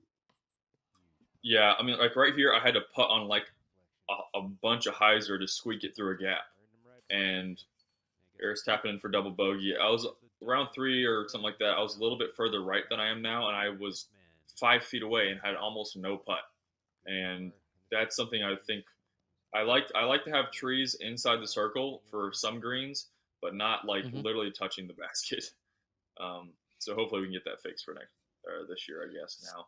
S2: Yeah, I mean, like right here, I had to putt on like a bunch of hyzer to squeak it through a gap, and Eric's tapping in for double bogey. I was around three or something like that. I was a little bit further right than I am now, and I was 5 feet away and had almost no putt. And that's something I think I like. I like to have trees inside the circle for some greens, but not like
S1: Hmm.
S2: literally touching the basket. So hopefully we can get that fixed for next this year, I guess. Now,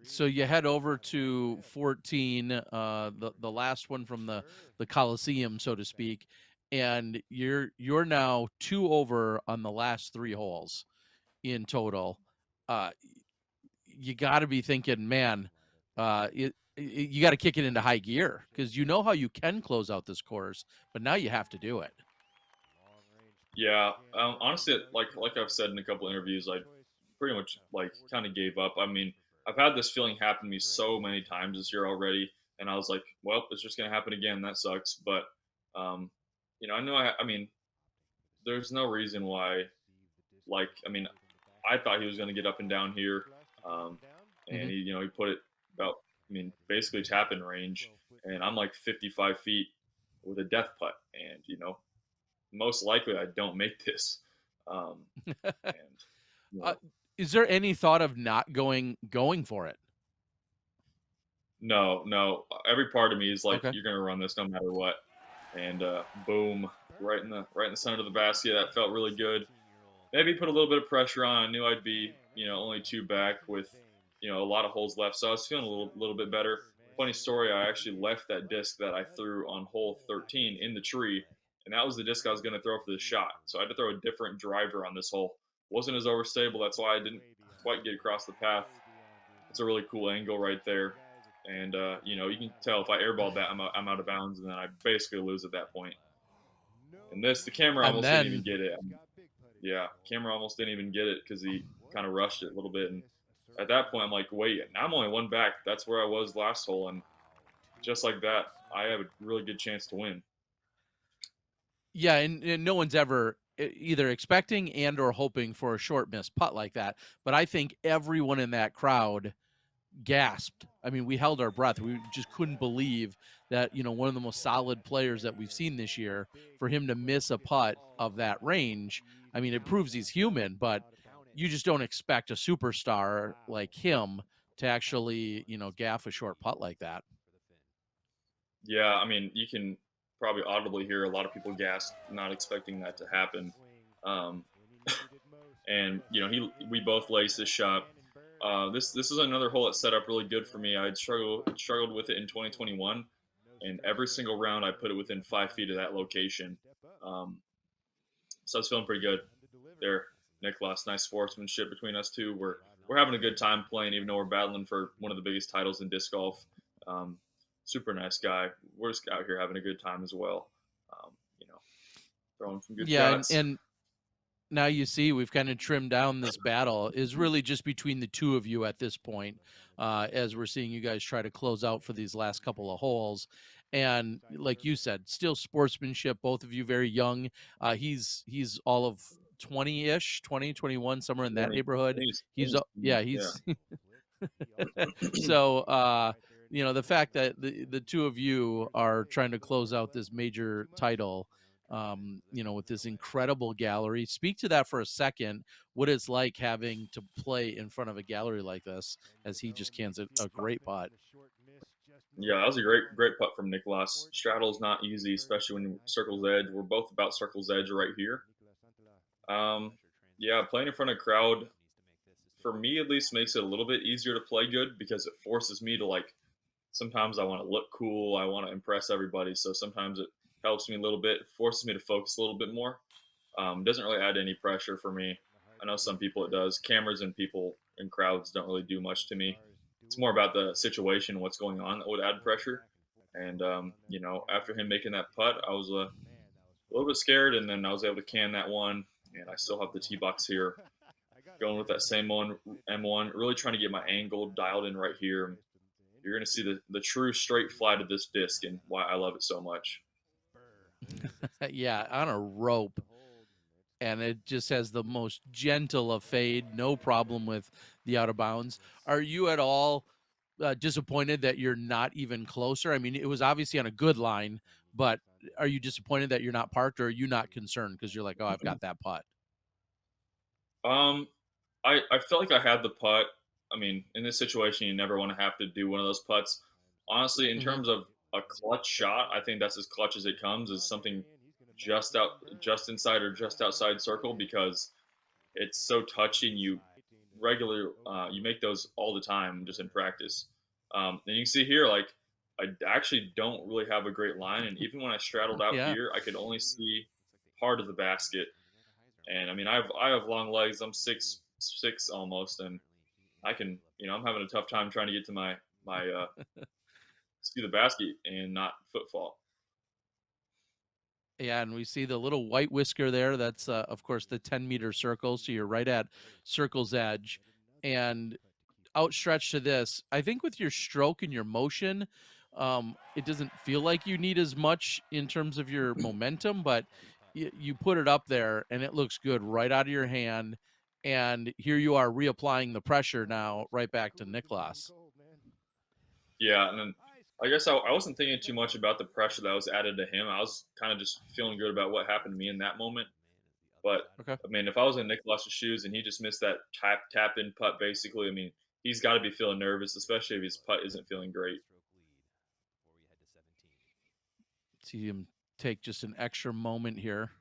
S1: So you head over to 14, the last one from the Coliseum, so to speak, and you're now two over on the last three holes in total. Uh, you got to be thinking, man, you got to kick it into high gear because you know how you can close out this course, but now you have to do it.
S2: yeah. Honestly, like I've said in a couple interviews, I pretty much like kind of gave up. I mean, I've had this feeling happen to me so many times this year already, and I was like, well, it's just gonna happen again. That sucks. But um, I know. I mean, there's no reason why. Like, I mean, I thought he was gonna get up and down here, um, and
S1: Mhm.
S2: he put it about. I mean, basically tap in range, and I'm like 55 feet with a death putt, and most likely I don't make this. Um, and you
S1: Uh,
S2: know,
S1: is there any thought of not going for it?
S2: no, no. Every part of me is like,
S1: Okay.
S2: you're gonna run this no matter what. And boom, right in the center of the basket. That felt really good. Maybe put a little bit of pressure on. I knew I'd be, only two back with, a lot of holes left, so I was feeling a little bit better. Funny story, I actually left that disc that I threw on hole 13 in the tree, and that was the disc I was going to throw for the shot. So I had to throw a different driver on this hole. Wasn't as overstable. That's why I didn't quite get across the path. It's a really cool angle right there. And you can tell if I airball that, I'm out of bounds, and then I basically lose at that point. And the camera
S1: And
S2: almost didn't even
S1: then
S2: get it. Yeah, camera almost didn't even get it because he kind of rushed it a little bit. And at that point, I'm like, wait, now I'm only one back. That's where I was last hole, and just like that, I have a really good chance to win.
S1: yeah, and no one's ever either expecting and or hoping for a short miss putt like that. But I think everyone in that crowd gasped. I mean, we held our breath. We just couldn't believe that, one of the most solid players that we've seen this year, for him to miss a putt of that range. I mean, it proves he's human, but you just don't expect a superstar like him to actually, gaff a short putt like that.
S2: Yeah, I mean, you can probably audibly hear a lot of people gasp, not expecting that to happen. Um, and we both laced this shot. This is another hole that set up really good for me. I'd struggled with it in 2021, and every single round I put it within 5 feet of that location. Um, so I was feeling pretty good there. Nicholas, nice sportsmanship between us two. We're having a good time playing, even though we're battling for one of the biggest titles in disc golf. Um, Super nice guy. We're just out here having a good time as well. Um, you know, throwing some good
S1: Yeah, and
S2: putts.
S1: and now you see we've kind of trimmed down. This battle is really just between the two of you at this point, as we're seeing you guys try to close out for these last couple of holes. And like you said, still sportsmanship, both of you very young. He's all of 20-ish, 20, 21, somewhere in that
S2: 20,
S1: neighborhood. He's yeah,
S2: yeah.
S1: he's so the fact that the two of you are trying to close out this major title, with this incredible gallery. Speak to that for a second. What it's like having to play in front of a gallery like this, as he just cans a great putt.
S2: Yeah, that was a great putt from Nicholas. Straddle's not easy, especially when circle's edge. We're both about circle's edge right here. Um, yeah, playing in front of a crowd for me at least makes it a little bit easier to play good because it forces me to like. Sometimes I want to look cool. I want to impress everybody. So sometimes it helps me a little bit. It forces me to focus a little bit more. Doesn't really add any pressure for me. I know some people it does. Cameras and people in crowds don't really do much to me. It's more about the situation, what's going on that would add pressure. And after him making that putt, I was a little bit scared, and then I was able to can that one. And I still have the tee box here, going with that same one M1. Really trying to get my angle dialed in right here. You're going to see the true straight fly to this disc, and why I love it so much.
S1: Yeah, on a rope. And it just has the most gentle of fade, no problem with the out of bounds. Are you at all disappointed that you're not even closer? I mean, it was obviously on a good line, but are you disappointed that you're not parked, or are you not concerned because you're like, oh, I've got that putt?
S2: Um, I felt like I had the putt. I mean, in this situation, you never want to have to do one of those putts. Honestly, in
S1: Hmm.
S2: terms of a clutch shot, I think that's as clutch as it comes. Is something just inside or just outside circle because it's so touchy. And you make those all the time just in practice. And you can see here, like I actually don't really have a great line, and even when I straddled out
S1: Yeah.
S2: here, I could only see part of the basket. And I mean, I have long legs. I'm 6'6" almost, and I can I'm having a tough time trying to get to my see the basket and not footfall.
S1: Yeah, and we see the little white whisker there. That's, of course, the 10-meter circle. So you're right at circle's edge. And outstretched to this, I think with your stroke and your motion, it doesn't feel like you need as much in terms of your momentum, but you put it up there and it looks good right out of your hand. And here you are reapplying the pressure now right back to Nicholas.
S2: Yeah, and then I guess I wasn't thinking too much about the pressure that was added to him. I was kind of just feeling good about what happened to me in that moment. But
S1: Okay.
S2: I mean, if I was in Nicholas's shoes and he just missed that tap in putt, basically, I mean, he's got to be feeling nervous, especially if his putt isn't feeling great.
S1: See him take just an extra moment here.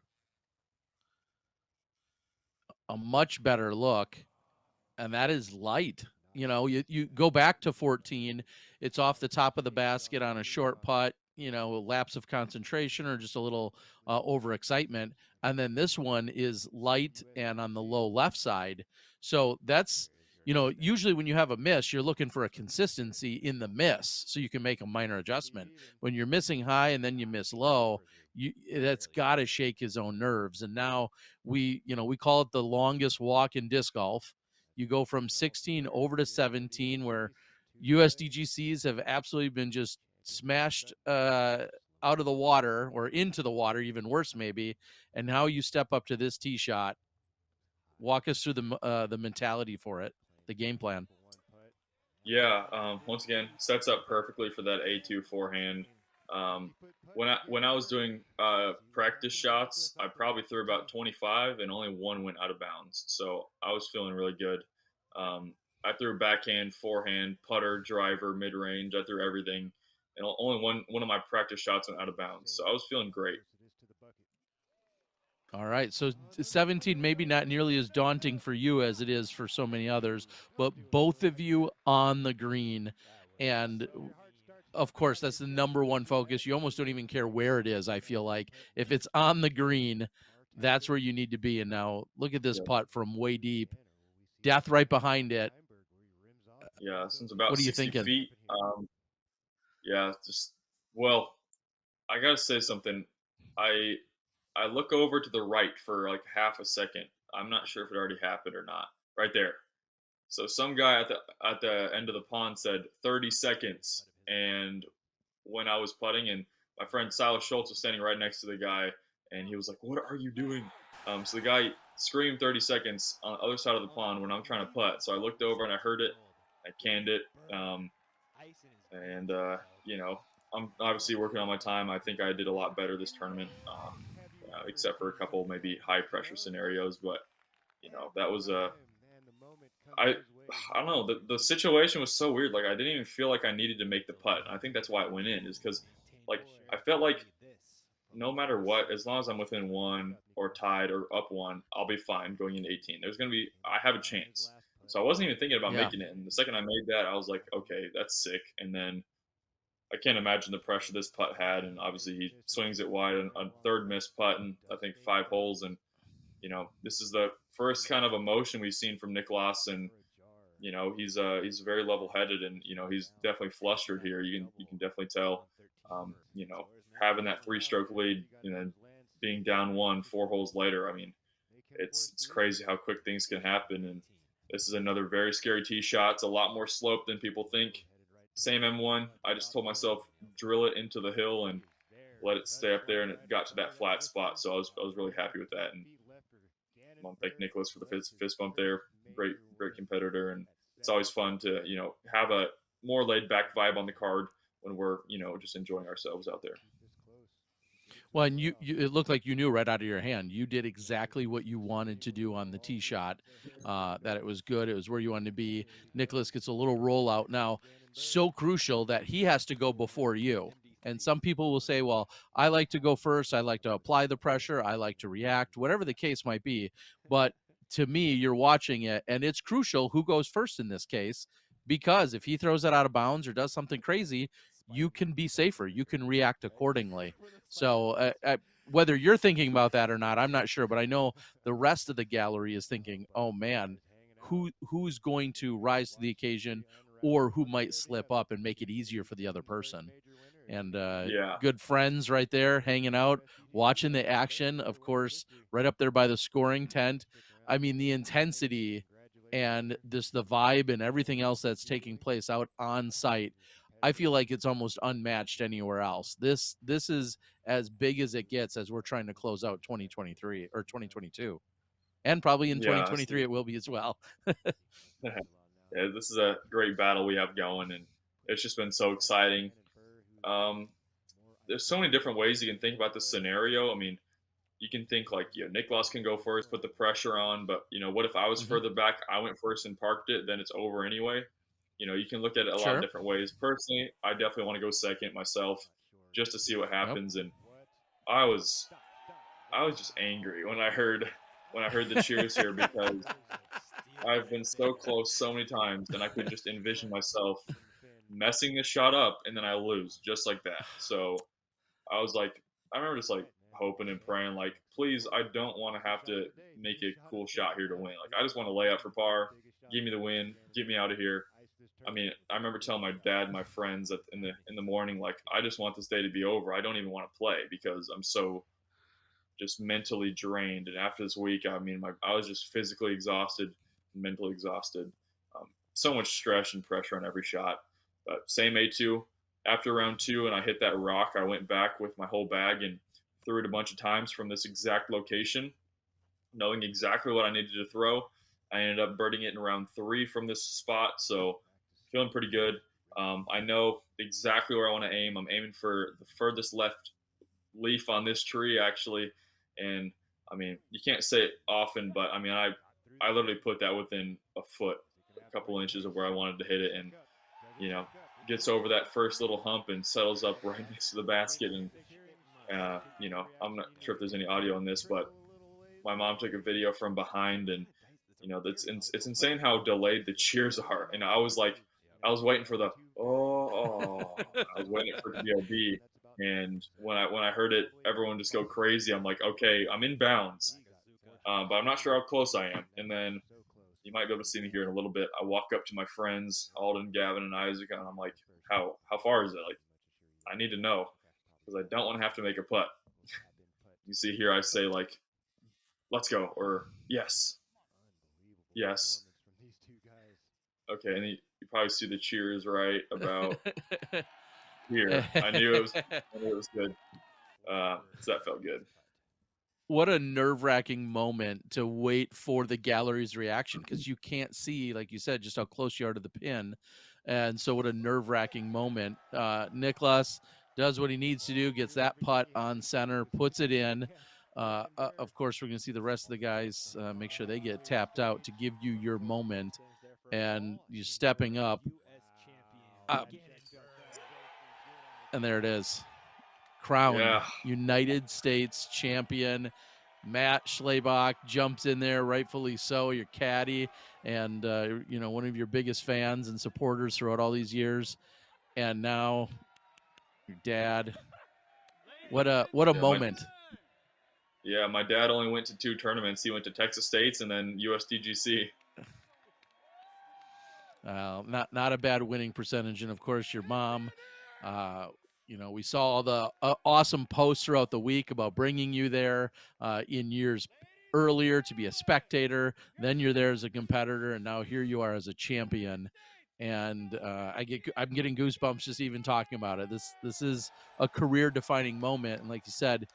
S1: A much better look. And that is light. You know, you go back to 14, it's off the top of the basket on a short putt, a lapse of concentration or just a little overexcitement. And then this one is light and on the low left side. So that's, usually when you have a miss, you're looking for a consistency in the miss so you can make a minor adjustment. When you're missing high and then you miss low, that's got to shake his own nerves. And now we call it the longest walk in disc golf. You go from 16 over to 17, where USDGCs have absolutely been just smashed out of the water or into the water, even worse maybe. And now you step up to this tee shot. Walk us through the mentality for it, the game plan.
S2: Yeah, once again, sets up perfectly for that A2 forehand. When I was doing practice shots, I probably threw about 25, and only one went out of bounds. So I was feeling really good. I threw backhand, forehand, putter, driver, mid range. I threw everything, and only one of my practice shots went out of bounds. So I was feeling great.
S1: All right. So 17, maybe not nearly as daunting for you as it is for so many others, but both of you on the green. And of course, that's the number one focus. You almost don't even care where it is, I feel like. If it's on the green, that's where you need to be. And now look at this
S2: Yeah,
S1: putt from way deep. Death right behind it.
S2: yeah, since about
S1: What are you
S2: 60
S1: thinking?
S2: feet. Yeah, just well, I gotta say something. I I look over to the right for like half a second. I'm not sure if it already happened or not. Right there. So some guy at the end of the pond said 30 seconds, and when I was putting, and my friend Silas Schultz was standing right next to the guy, and he was like, "What are you doing?" So the guy screamed 30 seconds on the other side of the pond when I'm trying to putt. So I looked over and I heard it. I canned it. And I'm obviously working on my time. I think I did a lot better this tournament, except for a couple maybe high pressure scenarios. But that was I I don't know. The situation was so weird. Like I didn't even feel like I needed to make the putt. I think that's why it went in. Is because like I felt like no matter what, as long as I'm within one or tied or up one, I'll be fine going into 18. I have a chance. So I wasn't even thinking about
S1: Yeah.
S2: making it. And the second I made that, I was like, okay, that's sick. And then I can't imagine the pressure this putt had, and obviously he swings it wide on a third missed putt in I think 5 holes, and this is the first kind of emotion we've seen from Nicholas, and he's very level headed, and he's definitely flustered here. You can definitely tell, having that 3 stroke lead, being down 4 holes later. I mean, it's crazy how quick things can happen, and this is another very scary tee shot. It's a lot more slope than people think. Same M1. I just told myself drill it into the hill and let it stay up there, and it got to that flat spot. So I was really happy with that, and I want to thank Nicholas for the fist bump there. Great competitor, and it's always fun to have a more laid back vibe on the card when we're just enjoying ourselves out there.
S1: Well, and it looked like you knew right out of your hand. You did exactly what you wanted to do on the tee shot. That it was good. It was where you wanted to be. Nicholas gets a little rollout now, so crucial that he has to go before you. And some people will say, "Well, I like to go first. I like to apply the pressure. I like to react. Whatever the case might be." But to me, you're watching it, and it's crucial who goes first in this case because if he throws it out of bounds or does something crazy, you can be safer. You can react accordingly. So whether you're thinking about that or not, I'm not sure, but I know the rest of the gallery is thinking, "Oh man, who's going to rise to the occasion, or who might slip up and make it easier for the other person." and
S2: Yeah.
S1: good friends right there hanging out, watching the action. Of course, right up there by the scoring tent. I mean, the intensity and this the vibe and everything else that's taking place out on site. I feel like it's almost unmatched anywhere else. This is as big as it gets as we're trying to close out 2023 or 2022. And probably in
S2: Yeah.
S1: 2023 it will be as well.
S2: Yeah, this is a great battle we have going, and it's just been so exciting. Um, there's so many different ways you can think about this scenario. I mean, you can think like, Nicholas can go first, put the pressure on, but what if I was
S1: Mhm.
S2: further back, I went first and parked it, then it's over anyway. You can look at it a lot of
S1: Sure.
S2: different ways. Personally, I definitely want to go second myself, just to see what
S1: Yep.
S2: happens. And I was, I was just angry when I heard the cheers here because I've been so close so many times, and I could just envision myself messing this shot up, and then I lose just like that. So I was like, I remember just like hoping and praying, like, please, I don't want to have to make a cool shot here to win. Like, I just want to lay out for par, give me the win, get me out of here. I mean, I remember telling my dad, my friends in the morning, like, I just want this day to be over. I don't even want to play because I'm so just mentally drained. And after this week, I mean, I was just physically exhausted, mentally exhausted. So much stress and pressure on every shot. But same A2. After round two, and I hit that rock, I went back with my whole bag and threw it a bunch of times from this exact location, knowing exactly what I needed to throw. I ended up birding it in round three from this spot, so feeling pretty good. I know exactly where I want to aim. I'm aiming for the furthest left leaf on this tree actually, and I mean you can't say it often, but I mean I literally put that within a foot, a couple inches of where I wanted to hit it, and you know gets over that first little hump and settles up right next to the basket. And I'm not sure if there's any audio on this, but my mom took a video from behind, and it's insane how delayed the cheers are. And I was like, I was waiting for the I was waiting for it to be a B. And when I heard it, everyone just go crazy. I'm like, okay, I'm in bounds, but I'm not sure how close I am. And then you might be able to see me here in a little bit. I walk up to my friends, Alden, Gavin, and Isaac, and I'm like, how far is it? Like, I need to know because I don't want to have to make a putt. You see here, I say like, let's go, or yes, yes. Okay, and you probably see the cheers right about here. I knew it was good. So that felt good.
S1: What a nerve-wracking moment to wait for the gallery's reaction because you can't see, like you said, just how close you are to the pin. And so what a nerve-wracking moment. Nicholas does what he needs to do, gets that putt on center, puts it in. Of course, we're going to see the rest of the guys make sure they get tapped out to give you your moment. And you're stepping up. Uh, and there it is. Crowned
S2: Yeah,
S1: United States champion. Matt Schlabach jumps in there, rightfully so, your caddy, and one of your biggest fans and supporters throughout all these years. And now your dad. What a
S2: yeah. My
S1: moment.
S2: yeah, my dad only went to two tournaments. He went to Texas State's and then USDGC.
S1: Not a bad winning percentage, and of course your mom. Uh, we saw all the awesome posts throughout the week about bringing you there in years earlier to be a spectator. Then you're there as a competitor, and now here you are as a champion. And I'm getting goosebumps just even talking about it. This is a career defining moment, and like you said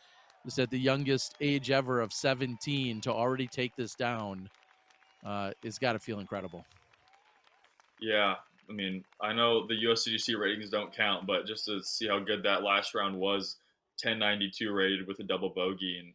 S1: the youngest age ever of 17 to already take this down is got to feel incredible.
S2: Yeah, I mean, I know the USDGC ratings don't count, but just to see how good that last round was, 1092 rated with a double bogey, and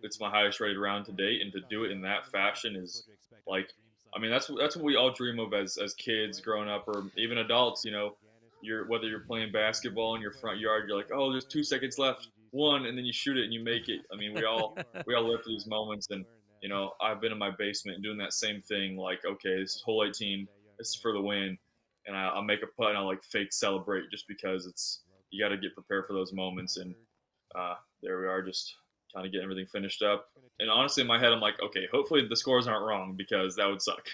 S2: it's my highest rated round to date, and to do it in that fashion is like, I mean, that's what we all dream of as kids growing up, or even adults. You're whether you're playing basketball in your front yard, you're like, oh, there's 2 seconds left, one, and then you shoot it and you make it. I mean, we all live for these moments, and I've been in my basement doing that same thing. Like, okay, this is hole 18, this is for the win, and I'll make a putt and I'll like fake celebrate just because you got to get prepared for those moments. And there we are, just trying to get everything finished up. And honestly, in my head, I'm like, okay, hopefully the scores aren't wrong because that would suck.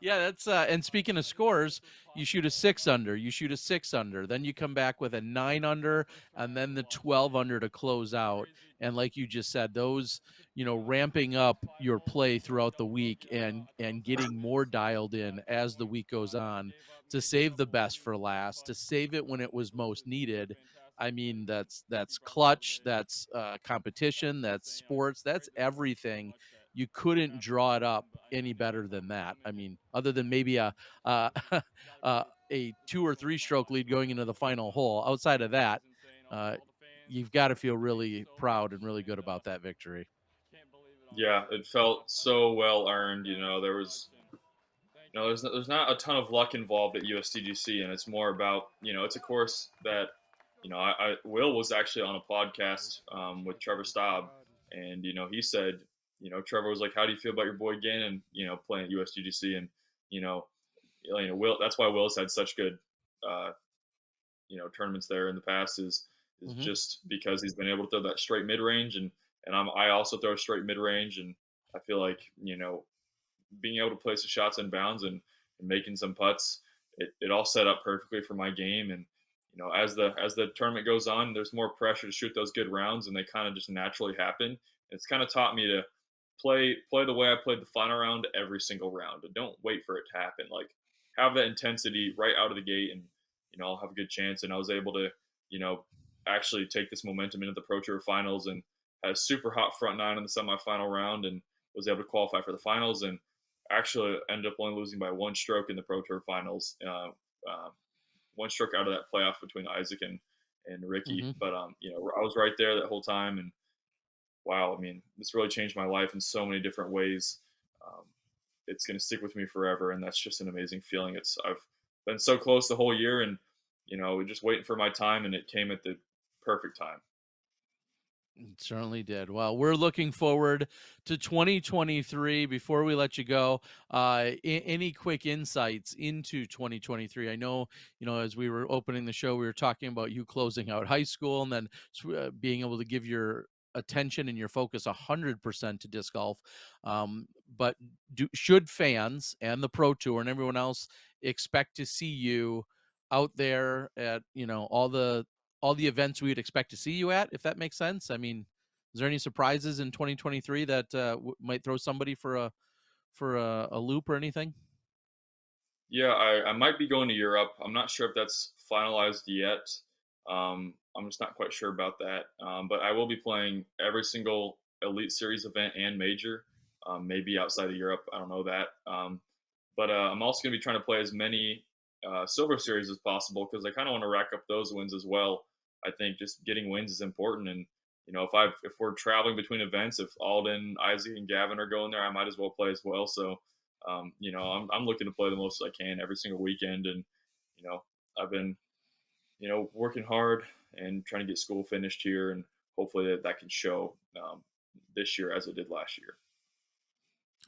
S1: Yeah, that's and speaking of scores, you shoot a 6 under, you shoot a 6 under, then you come back with a 9 under and then the 12 under to close out. And like you just said, those, ramping up your play throughout the week and getting more dialed in as the week goes on to save the best for last, to save it when it was most needed. I mean, that's clutch, that's competition, that's sports, that's everything. You couldn't draw it up any better than that. I mean, other than maybe uh, a 2 or 3 stroke lead going into the final hole. Outside of that, uh, you've got to feel really proud and really good about that victory.
S2: Yeah, it felt so well earned. There's not a ton of luck involved at USDGC, and it's more about it's a course that Will was actually on a podcast with Trevor Staub, and he said Trevor was like, "How do you feel about your boy Gannon? Playing at USDGC?" And you know Will. That's why Will's had such good uh, tournaments there in the past is
S1: Mhm.
S2: just because he's been able to throw that straight mid range, and I also throw straight mid range, and I feel like being able to place the shots in bounds and making some putts, it all set up perfectly for my game. And as the tournament goes on, there's more pressure to shoot those good rounds, and they kind of just naturally happen. It's kind of taught me to play the way I played the final round every single round, and don't wait for it to happen. Like have that intensity right out of the gate, and I'll have a good chance. And I was able to you know actually take this momentum into the Pro Tour finals, and had a super hot front nine in the semifinal round, and was able to qualify for the finals, and actually ended up only losing by one stroke in the Pro Tour finals. One stroke out of that playoff between Isaac and Ricky.
S1: Mhm.
S2: But I was right there that whole time, and wow, I mean, this really changed my life in so many different ways. Um, it's going to stick with me forever, and that's just an amazing feeling. I've been so close the whole year, and just waiting for my time, and it came at the perfect time.
S1: It certainly did. Well, we're looking forward to 2023. Before we let you go, any quick insights into 2023? I know, as we were opening the show, we were talking about you closing out high school and then being able to give your attention and your focus 100% to disc golf. But should fans and the Pro Tour and everyone else expect to see you out there at all the events we'd expect to see you at, if that makes sense? I mean, is there any surprises in 2023 that might throw somebody for a loop or anything?
S2: Yeah, I might be going to Europe. I'm not sure if that's finalized yet. I'm just not quite sure about that. But I will be playing every single Elite Series event and major, maybe outside of Europe. I don't know that. But I'm also going to be trying to play as many Silver Series as possible because I kind of want to rack up those wins as well. I think just getting wins is important, and if we're traveling between events, if Alden, Isaac, and Gavin are going there, I might as well play as well. So I'm looking to play the most I can every single weekend, and I've been working hard and trying to get school finished here, and hopefully that can show this year as it did last year.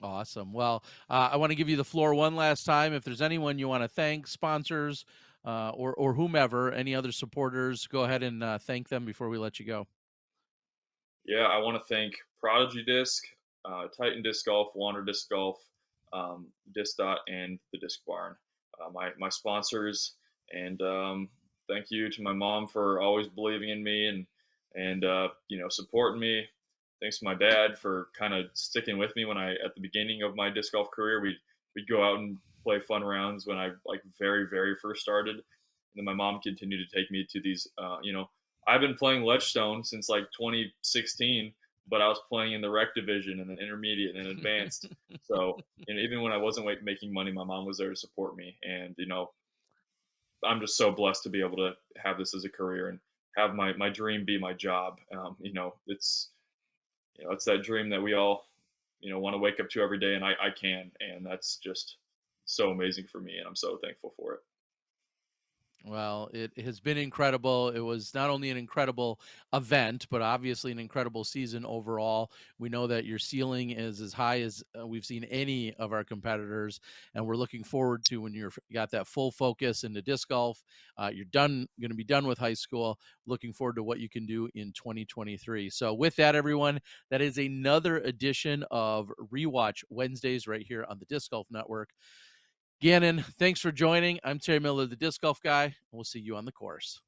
S1: Awesome. Well, I want to give you the floor one last time. If there's anyone you want to thank, sponsors, or whomever, any other supporters, go ahead and thank them before we let you go.
S2: Yeah, I want to thank Prodigy Disc, Titan Disc Golf, Wander Disc Golf, Disc Dot, and the Disc Barn, my sponsors. And thank you to my mom for always believing in me and supporting me. Thanks to my dad for kind of sticking with me when at the beginning of my disc golf career, we'd go out and play fun rounds when I like very first started. And then my mom continued to take me to these I've been playing Ledgestone since like 2016, but I was playing in the rec division and then intermediate and then advanced. So, even when I wasn't making money, my mom was there to support me. And, I'm just so blessed to be able to have this as a career and have my dream be my job. It's that dream that we all, want to wake up to every day, and I can. And that's just so amazing for me. And I'm so thankful for it.
S1: Well, it has been incredible. It was not only an incredible event, but obviously an incredible season overall. We know that your ceiling is as high as we've seen any of our competitors, and we're looking forward to when you got that full focus into disc golf. You're going to be done with high school. Looking forward to what you can do in 2023. So, with that, everyone, that is another edition of ReWatch Wednesdays right here on the Disc Golf Network. Gannon, thanks for joining. I'm Terry Miller, the disc golf guy. We'll see you on the course.